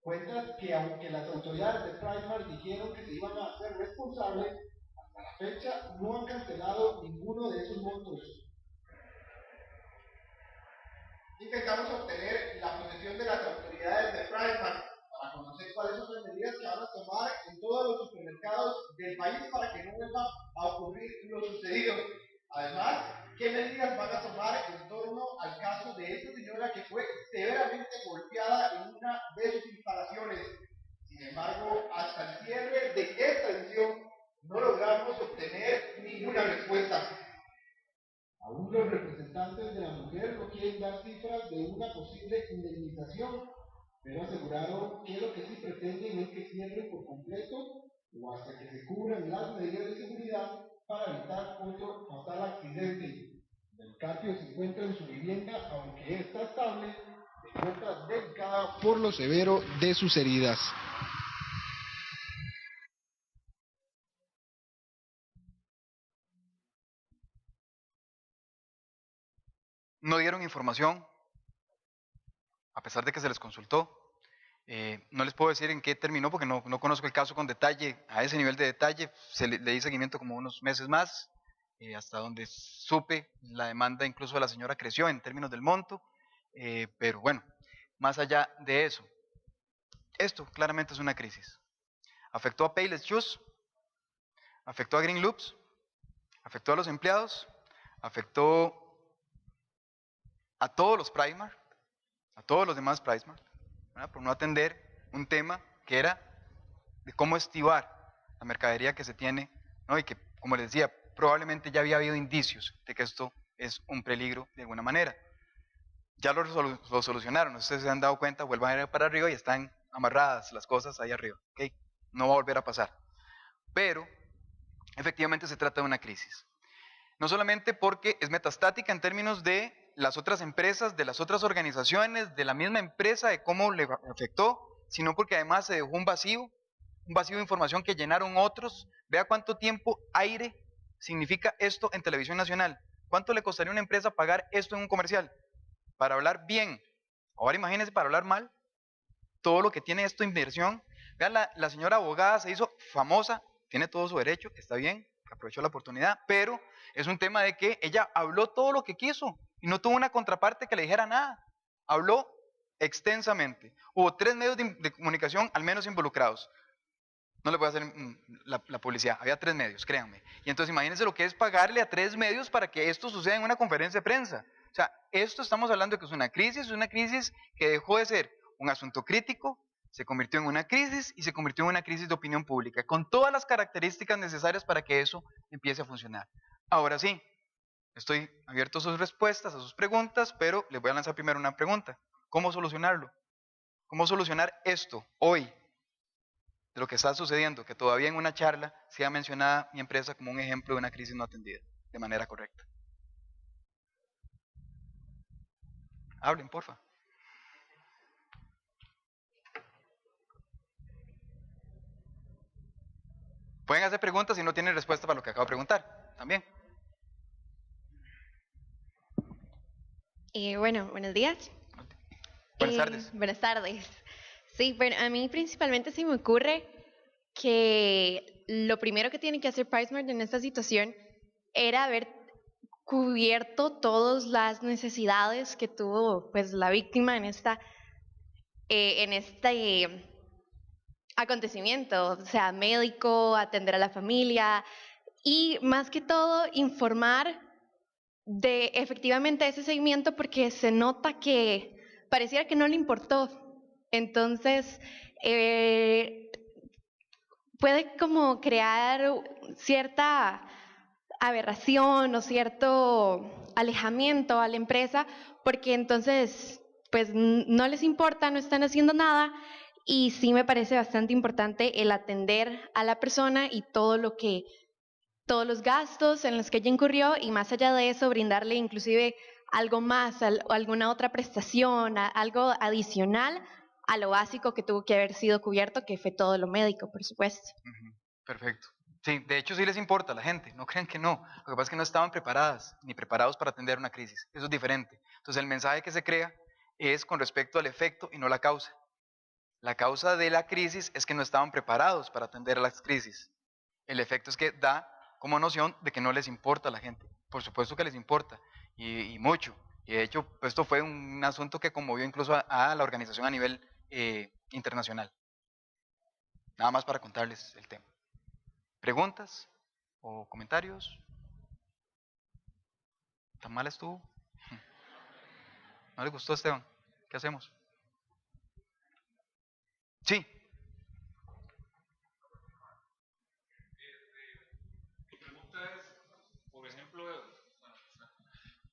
Cuentas que aunque las autoridades de Pricemar dijeron que se iban a hacer responsables, hasta la fecha no han cancelado ninguno de esos montos. Intentamos obtener la posición de las autoridades de Pricemar para conocer cuáles son las medidas que van a tomar en todos los supermercados del país para que no vuelva a ocurrir lo sucedido. Además, qué medidas van a tomar en torno al caso de esta señora que fue severamente golpeada en una de sus instalaciones. Sin embargo, hasta el cierre de esta edición no logramos obtener ninguna respuesta. Aún los representantes de la mujer no quieren dar cifras de una posible indemnización, pero aseguraron que lo que sí pretenden es que cierren por completo o hasta que se cubran las medidas de seguridad para evitar otro fatal accidente. Del Carpio se encuentra en su vivienda, aunque está estable, se encuentra delicada por lo severo de sus heridas. No dieron información, a pesar de que se les consultó. No les puedo decir en qué terminó porque no conozco el caso con detalle, a ese nivel de detalle. Le di seguimiento como unos meses más, hasta donde supe, la demanda incluso de la señora creció en términos del monto, pero bueno, más allá de eso, esto claramente es una crisis. Afectó a Payless Shoes, afectó a Green Loops, afectó a los empleados, afectó a todos los Pricemar, a todos los demás Pricemar, por no atender un tema que era de cómo estivar la mercadería que se tiene, ¿no? Y que, como les decía, probablemente ya había habido indicios de que esto es un peligro de alguna manera. Ya lo solucionaron, ustedes se han dado cuenta, vuelvan a ir para arriba y están amarradas las cosas ahí arriba, ¿okay? No va a volver a pasar. Pero, efectivamente se trata de una crisis. No solamente porque es metastática en términos de las otras empresas, de las otras organizaciones, de la misma empresa, de cómo le afectó, sino porque además se dejó un vacío de información que llenaron otros. Vea cuánto tiempo aire significa esto en televisión nacional. ¿Cuánto le costaría a una empresa pagar esto en un comercial? Para hablar bien. Ahora imagínense para hablar mal. Todo lo que tiene esto inversión. Vean, la señora abogada se hizo famosa, tiene todo su derecho, está bien, aprovechó la oportunidad, pero es un tema de que ella habló todo lo que quiso y no tuvo una contraparte que le dijera nada. Habló extensamente. Hubo 3 medios de comunicación al menos involucrados. No le voy a hacer la publicidad, había 3 medios, créanme. Y entonces imagínense lo que es pagarle a 3 medios para que esto suceda en una conferencia de prensa. O sea, esto estamos hablando de que es una crisis que dejó de ser un asunto crítico, se convirtió en una crisis y se convirtió en una crisis de opinión pública, con todas las características necesarias para que eso empiece a funcionar. Ahora sí, estoy abierto a sus respuestas, a sus preguntas, pero les voy a lanzar primero una pregunta. ¿Cómo solucionarlo? ¿Cómo solucionar esto hoy? De lo que está sucediendo, que todavía en una charla sea mencionada mi empresa como un ejemplo de una crisis no atendida de manera correcta. Hablen, porfa. Pueden hacer preguntas si no tienen respuesta para lo que acabo de preguntar, también. Bueno, buenos días. Buenas tardes. Buenas tardes. Sí, bueno, a mí principalmente se me ocurre que lo primero que tiene que hacer Pricemart en esta situación era haber cubierto todas las necesidades que tuvo pues la víctima en este acontecimiento, o sea, médico, atender a la familia y más que todo informar de efectivamente ese seguimiento porque se nota que pareciera que no le importó. Entonces, puede como crear cierta aberración o cierto alejamiento a la empresa porque entonces pues no les importa, no están haciendo nada y sí me parece bastante importante el atender a la persona y todos los gastos en los que ella incurrió y más allá de eso brindarle inclusive algo más, alguna otra prestación, algo adicional a lo básico que tuvo que haber sido cubierto, que fue todo lo médico, por supuesto. Perfecto. Sí, de hecho sí les importa a la gente, no crean que no. Lo que pasa es que no estaban preparadas ni preparados para atender una crisis. Eso es diferente. Entonces el mensaje que se crea es con respecto al efecto y no la causa. La causa de la crisis es que no estaban preparados para atender a las crisis. El efecto es que da como noción de que no les importa a la gente. Por supuesto que les importa y mucho. Y de hecho esto fue un asunto que conmovió incluso a la organización a nivel internacional. Nada más para contarles el tema. ¿Preguntas o comentarios? ¿Tan mal estuvo? ¿No le gustó, Esteban? ¿Qué hacemos? Sí. Mi pregunta es,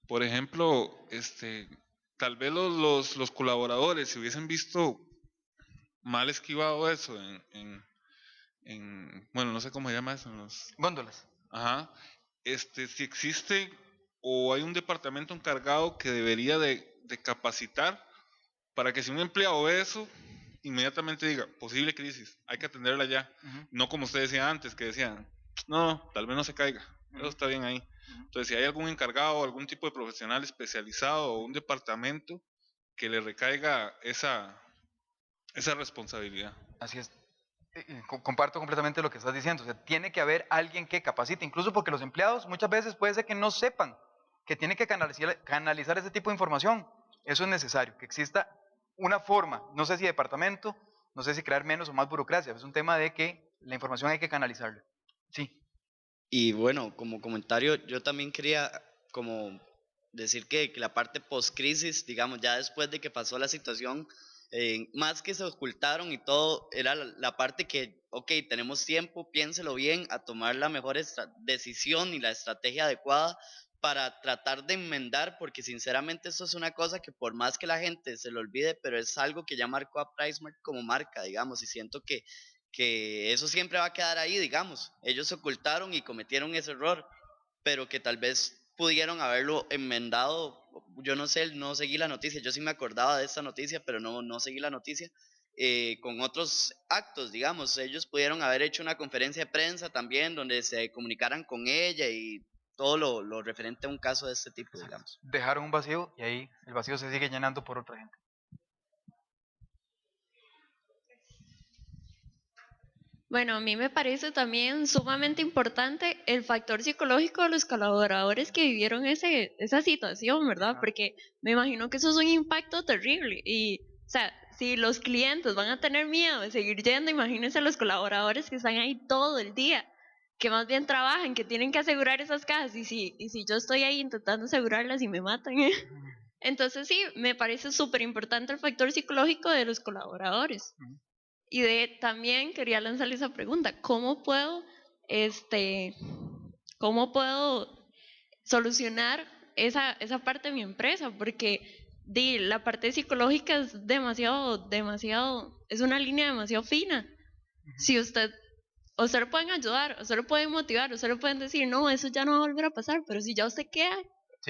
por ejemplo, tal vez los colaboradores, si hubiesen visto mal esquivado eso bueno, no sé cómo se llama eso, Góndolas. ajá, si existe o hay un departamento encargado que debería de capacitar para que si un empleado ve eso, inmediatamente diga, posible crisis, hay que atenderla ya. No como usted decía antes, que decían, no, tal vez no se caiga, eso está bien ahí. Entonces, si hay algún encargado, algún tipo de profesional especializado o un departamento que le recaiga esa responsabilidad. Así es. Comparto completamente lo que estás diciendo. O sea, tiene que haber alguien que capacite, incluso porque los empleados muchas veces puede ser que no sepan que tienen que canalizar ese tipo de información. Eso es necesario, que exista una forma, no sé si departamento, no sé si crear menos o más burocracia, es un tema de que la información hay que canalizarla. Sí. Y bueno, como comentario, yo también quería como decir que la parte post-crisis, digamos, ya después de que pasó la situación, más que se ocultaron y todo, era la parte que, ok, tenemos tiempo, piénselo bien, a tomar la mejor decisión y la estrategia adecuada para tratar de enmendar, porque sinceramente eso es una cosa que por más que la gente se lo olvide, pero es algo que ya marcó a PriceSmart como marca, digamos, y siento que eso siempre va a quedar ahí, digamos. Ellos se ocultaron y cometieron ese error, pero que tal vez pudieron haberlo enmendado. Yo no sé, no seguí la noticia, yo sí me acordaba de esta noticia, pero no seguí la noticia. Con otros actos, digamos, ellos pudieron haber hecho una conferencia de prensa también donde se comunicaran con ella y todo lo referente a un caso de este tipo, digamos. Dejaron un vacío y ahí el vacío se sigue llenando por otra gente. Bueno, a mí me parece también sumamente importante el factor psicológico de los colaboradores que vivieron esa situación, ¿verdad? Porque me imagino que eso es un impacto terrible. Y, o sea, si los clientes van a tener miedo de seguir yendo, imagínense los colaboradores que están ahí todo el día, que más bien trabajan, que tienen que asegurar esas cajas. Y si yo estoy ahí intentando asegurarlas y me matan, ¿eh? Entonces sí, me parece súper importante el factor psicológico de los colaboradores. Y también quería lanzarle esa pregunta, cómo puedo solucionar esa parte de mi empresa? Porque la parte psicológica es demasiado, es una línea demasiado fina. Si usted lo pueden ayudar, usted lo pueden motivar, usted lo pueden decir, no, eso ya no va a volver a pasar, pero si ya usted queda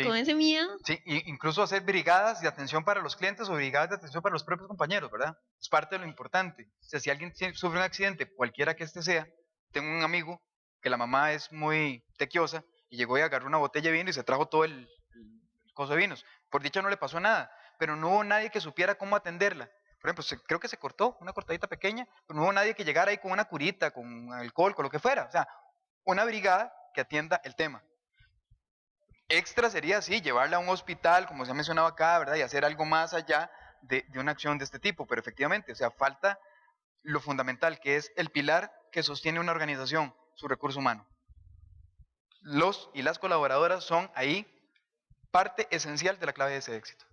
con ese miedo. Sí, incluso hacer brigadas de atención para los clientes o brigadas de atención para los propios compañeros, ¿verdad? Es parte de lo importante. O sea, si alguien sufre un accidente, cualquiera que este sea, tengo un amigo que la mamá es muy tequiosa y llegó y agarró una botella de vino y se trajo todo el coso de vinos. Por dicha no le pasó nada, pero no hubo nadie que supiera cómo atenderla. Por ejemplo, creo que se cortó, una cortadita pequeña, pero no hubo nadie que llegara ahí con una curita, con alcohol, con lo que fuera. O sea, una brigada que atienda el tema. Extra sería, sí, llevarla a un hospital, como se ha mencionado acá, ¿verdad? Y hacer algo más allá de una acción de este tipo. Pero efectivamente, o sea, falta lo fundamental, que es el pilar que sostiene una organización, su recurso humano. Los y las colaboradoras son ahí parte esencial de la clave de ese éxito.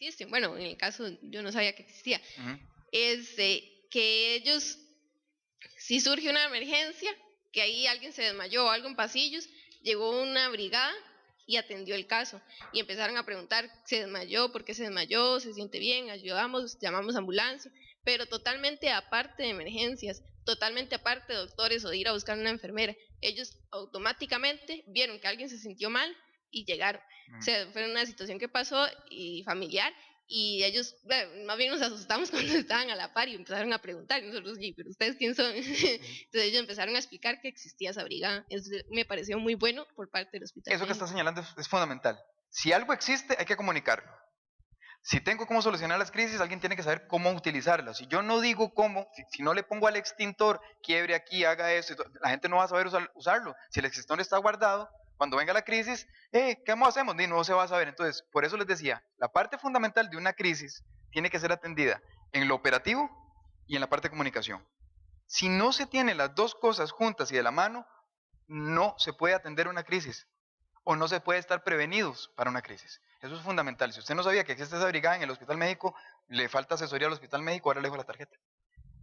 Existen. Bueno, en el caso yo no sabía que existía. Ujú. Es que ellos, si surge una emergencia, que ahí alguien se desmayó o algo en pasillos, llegó una brigada y atendió el caso. Y empezaron a preguntar, ¿se desmayó? ¿Por qué se desmayó? ¿Se siente bien? ¿Ayudamos? ¿Llamamos ambulancia? Pero totalmente aparte de emergencias, totalmente aparte de doctores o de ir a buscar una enfermera. Ellos automáticamente vieron que alguien se sintió mal y llegaron. O sea, fue una situación que pasó y familiar, y ellos, bueno, más bien nos asustamos cuando estaban a la par y empezaron a preguntar, y nosotros, sí, pero ¿ustedes quién son? Entonces ellos empezaron a explicar que existía esa brigada. Eso me pareció muy bueno por parte del hospital. Eso que está señalando es fundamental. Si algo existe, hay que comunicarlo. Si tengo cómo solucionar las crisis, alguien tiene que saber cómo utilizarlas. Si yo no digo cómo, si no le pongo al extintor, quiebre aquí, haga eso, la gente no va a saber usarlo. Si el extintor está guardado, cuando venga la crisis, ¿qué hacemos? No se va a saber. Entonces, por eso les decía, la parte fundamental de una crisis tiene que ser atendida en lo operativo y en la parte de comunicación. Si no se tienen las dos cosas juntas y de la mano, no se puede atender una crisis o no se puede estar prevenidos para una crisis. Eso es fundamental. Si usted no sabía que existe esa brigada en el Hospital Médico, le falta asesoría al Hospital Médico, ahora le dejo la tarjeta.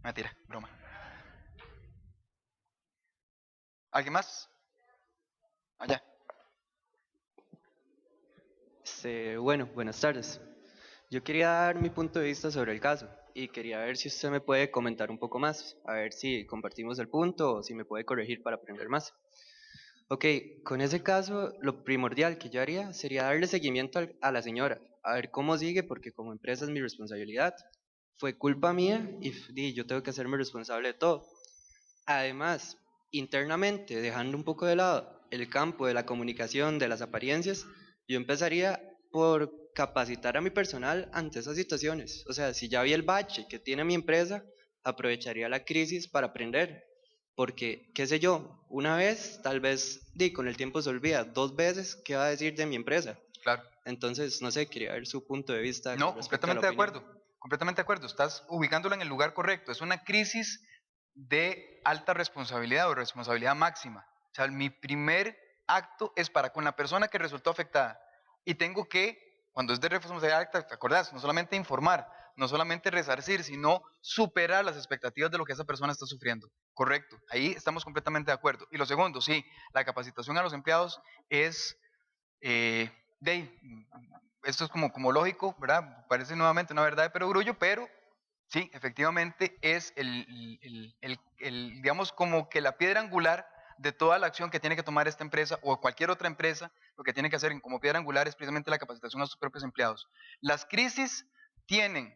Mentira, broma. ¿Alguien más? Allá. Bueno, buenas tardes. Yo quería dar mi punto de vista sobre el caso y quería ver si usted me puede comentar un poco más, a ver si compartimos el punto o si me puede corregir para aprender más. Ok, con ese caso, lo primordial que yo haría sería darle seguimiento a la señora, a ver cómo sigue, porque como empresa es mi responsabilidad. Fue culpa mía y yo tengo que hacerme responsable de todo. Además, internamente, dejando un poco de lado el campo de la comunicación, de las apariencias, yo empezaría por capacitar a mi personal ante esas situaciones. O sea, si ya vi el bache que tiene mi empresa, aprovecharía la crisis para aprender. Porque, qué sé yo, una vez, tal vez, con el tiempo se olvida, 2 veces, ¿qué va a decir de mi empresa? Claro. Entonces, no sé, quería ver su punto de vista. No, completamente de acuerdo, completamente de acuerdo. Estás ubicándolo en el lugar correcto. Es una crisis de alta responsabilidad o responsabilidad máxima. O sea, mi primer acto es para con la persona que resultó afectada. Y tengo que, cuando es de responsabilidad alta, ¿te acordás? No solamente informar, no solamente resarcir, sino superar las expectativas de lo que esa persona está sufriendo. Correcto, ahí estamos completamente de acuerdo. Y lo segundo, sí, la capacitación a los empleados es, esto es como lógico, ¿verdad? Parece nuevamente una verdad de perogrullo, pero sí, efectivamente es digamos, como que la piedra angular de toda la acción que tiene que tomar esta empresa o cualquier otra empresa. Lo que tiene que hacer como piedra angular es precisamente la capacitación a sus propios empleados. Las crisis tienen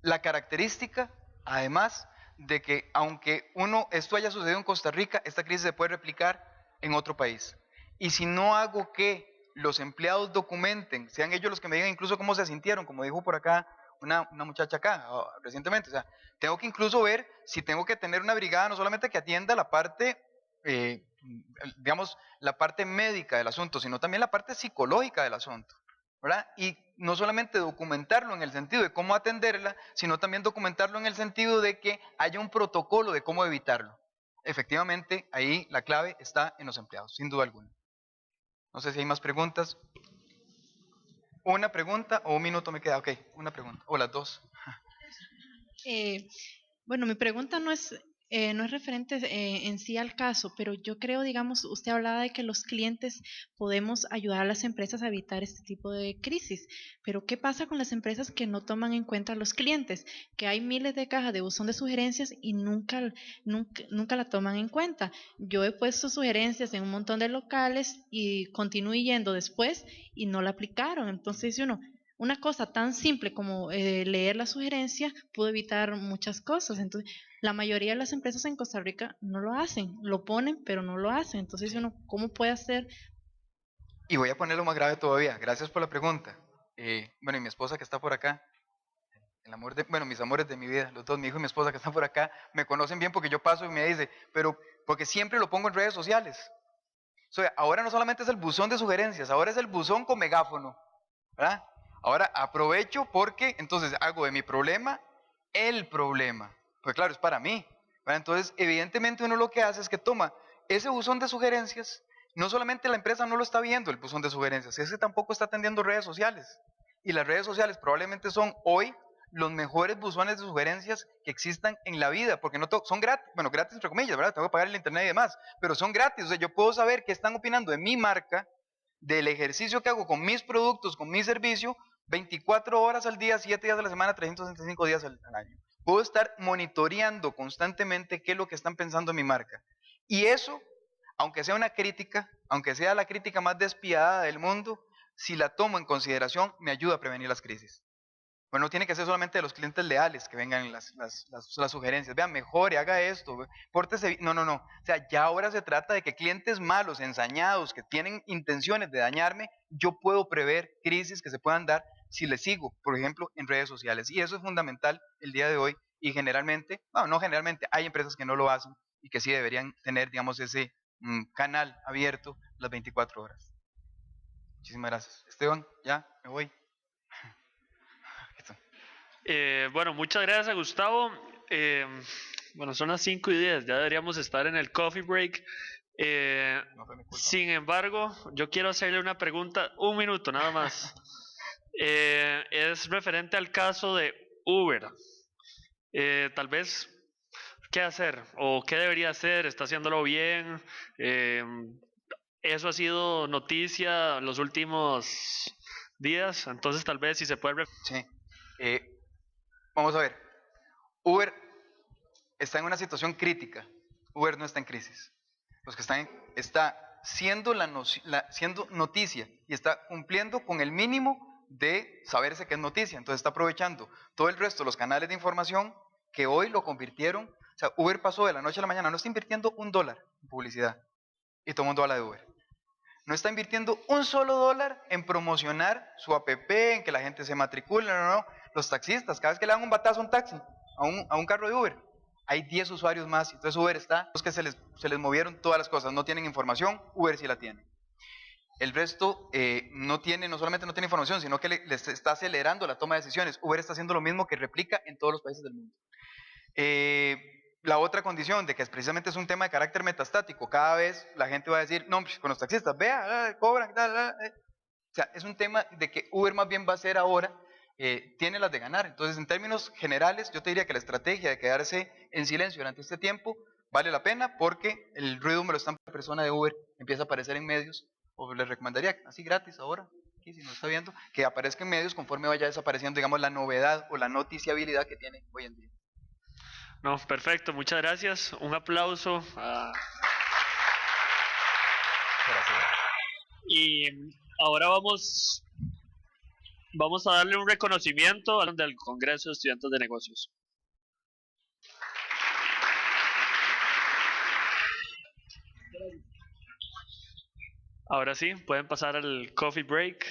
la característica, además, de que aunque esto haya sucedido en Costa Rica, esta crisis se puede replicar en otro país. Y si no hago que los empleados documenten, sean ellos los que me digan incluso cómo se sintieron, como dijo por acá una muchacha acá recientemente, o sea, tengo que incluso ver si tengo que tener una brigada no solamente que atienda la parte, digamos, la parte médica del asunto, sino también la parte psicológica del asunto, ¿verdad? Y no solamente documentarlo en el sentido de cómo atenderla, sino también documentarlo en el sentido de que haya un protocolo de cómo evitarlo. Efectivamente, ahí la clave está en los empleados, sin duda alguna. No sé si hay más preguntas. ¿Una pregunta o un minuto me queda? Ok, una pregunta. O las dos. Bueno, mi pregunta no es referente en sí al caso, pero yo creo, digamos, usted hablaba de que los clientes podemos ayudar a las empresas a evitar este tipo de crisis, pero ¿qué pasa con las empresas que no toman en cuenta a los clientes? Que hay miles de cajas de buzón de sugerencias y nunca la toman en cuenta. Yo he puesto sugerencias en un montón de locales y continué yendo después y no la aplicaron. Entonces, una cosa tan simple como leer la sugerencia puede evitar muchas cosas. Entonces, la mayoría de las empresas en Costa Rica no lo hacen, lo ponen, pero no lo hacen. Entonces, ¿cómo puede hacer? Y voy a ponerlo más grave todavía. Gracias por la pregunta. Bueno, y mi esposa que está por acá, bueno, mis amores de mi vida, los dos, mi hijo y mi esposa que están por acá, me conocen bien porque yo paso y me dice, pero porque siempre lo pongo en redes sociales. O sea, ahora no solamente es el buzón de sugerencias, ahora es el buzón con megáfono, ¿verdad? Ahora aprovecho porque entonces hago de mi problema el problema. Pues claro, es para mí, ¿verdad? Entonces, evidentemente uno lo que hace es que toma ese buzón de sugerencias, no solamente la empresa no lo está viendo el buzón de sugerencias, es que tampoco está atendiendo redes sociales. Y las redes sociales probablemente son hoy los mejores buzones de sugerencias que existan en la vida, porque no son gratis, bueno, gratis entre comillas, ¿verdad? Tengo que pagar el internet y demás, pero son gratis, o sea, yo puedo saber qué están opinando de mi marca, del ejercicio que hago con mis productos, con mi servicio, 24 horas al día, 7 días a la semana, 365 días al año. Puedo estar monitoreando constantemente qué es lo que están pensando en mi marca. Y eso, aunque sea una crítica, aunque sea la crítica más despiadada del mundo, si la tomo en consideración, me ayuda a prevenir las crisis. Bueno, no tiene que ser solamente de los clientes leales que vengan las sugerencias. Vean, mejore, haga esto, pórtese. No. O sea, ya ahora se trata de que clientes malos, ensañados, que tienen intenciones de dañarme, yo puedo prever crisis que se puedan dar si les sigo, por ejemplo, en redes sociales. Y eso es fundamental el día de hoy. Y generalmente, no generalmente, hay empresas que no lo hacen y que sí deberían tener, digamos, ese canal abierto las 24 horas. Muchísimas gracias. Esteban, ya me voy. Bueno, muchas gracias a Gustavo. Bueno, son las 5:10, ya deberíamos estar en el coffee break. Sin embargo, yo quiero hacerle una pregunta, un minuto nada más. Es referente al caso de Uber. Tal vez, ¿qué hacer? ¿O qué debería hacer? ¿Está haciéndolo bien? Eso ha sido noticia en los últimos días, entonces tal vez si se puede... Sí. Vamos a ver, Uber está en una situación crítica, Uber no está en crisis. Los que está siendo siendo noticia y está cumpliendo con el mínimo de saberse que es noticia, entonces está aprovechando todo el resto de los canales de información que hoy lo convirtieron, o sea, Uber pasó de la noche a la mañana, no está invirtiendo $1 en publicidad y todo el mundo habla de Uber. No está invirtiendo un solo dólar en promocionar su app, en que la gente se matricule, no. Los taxistas, cada vez que le dan un batazo a un taxi, a un carro de Uber, hay 10 usuarios más. Entonces Uber está, los que se les movieron todas las cosas, no tienen información, Uber sí la tiene. El resto no solamente no tiene información, sino que les está acelerando la toma de decisiones. Uber está haciendo lo mismo que replica en todos los países del mundo. La otra condición de que precisamente es un tema de carácter metastático, cada vez la gente va a decir, no, pues con los taxistas, vea, cobran, tal. O sea, es un tema de que Uber más bien va a ser ahora, tiene las de ganar. Entonces, en términos generales, yo te diría que la estrategia de quedarse en silencio durante este tiempo vale la pena porque el ruido me lo está la persona de Uber, empieza a aparecer en medios, o les recomendaría, así gratis ahora, aquí si no está viendo, que aparezca en medios conforme vaya desapareciendo, digamos, la novedad o la noticiabilidad que tiene hoy en día. No, perfecto, muchas gracias. Un aplauso. Y ahora vamos a darle un reconocimiento al del Congreso de Estudiantes de Negocios. Ahora sí, pueden pasar al coffee break.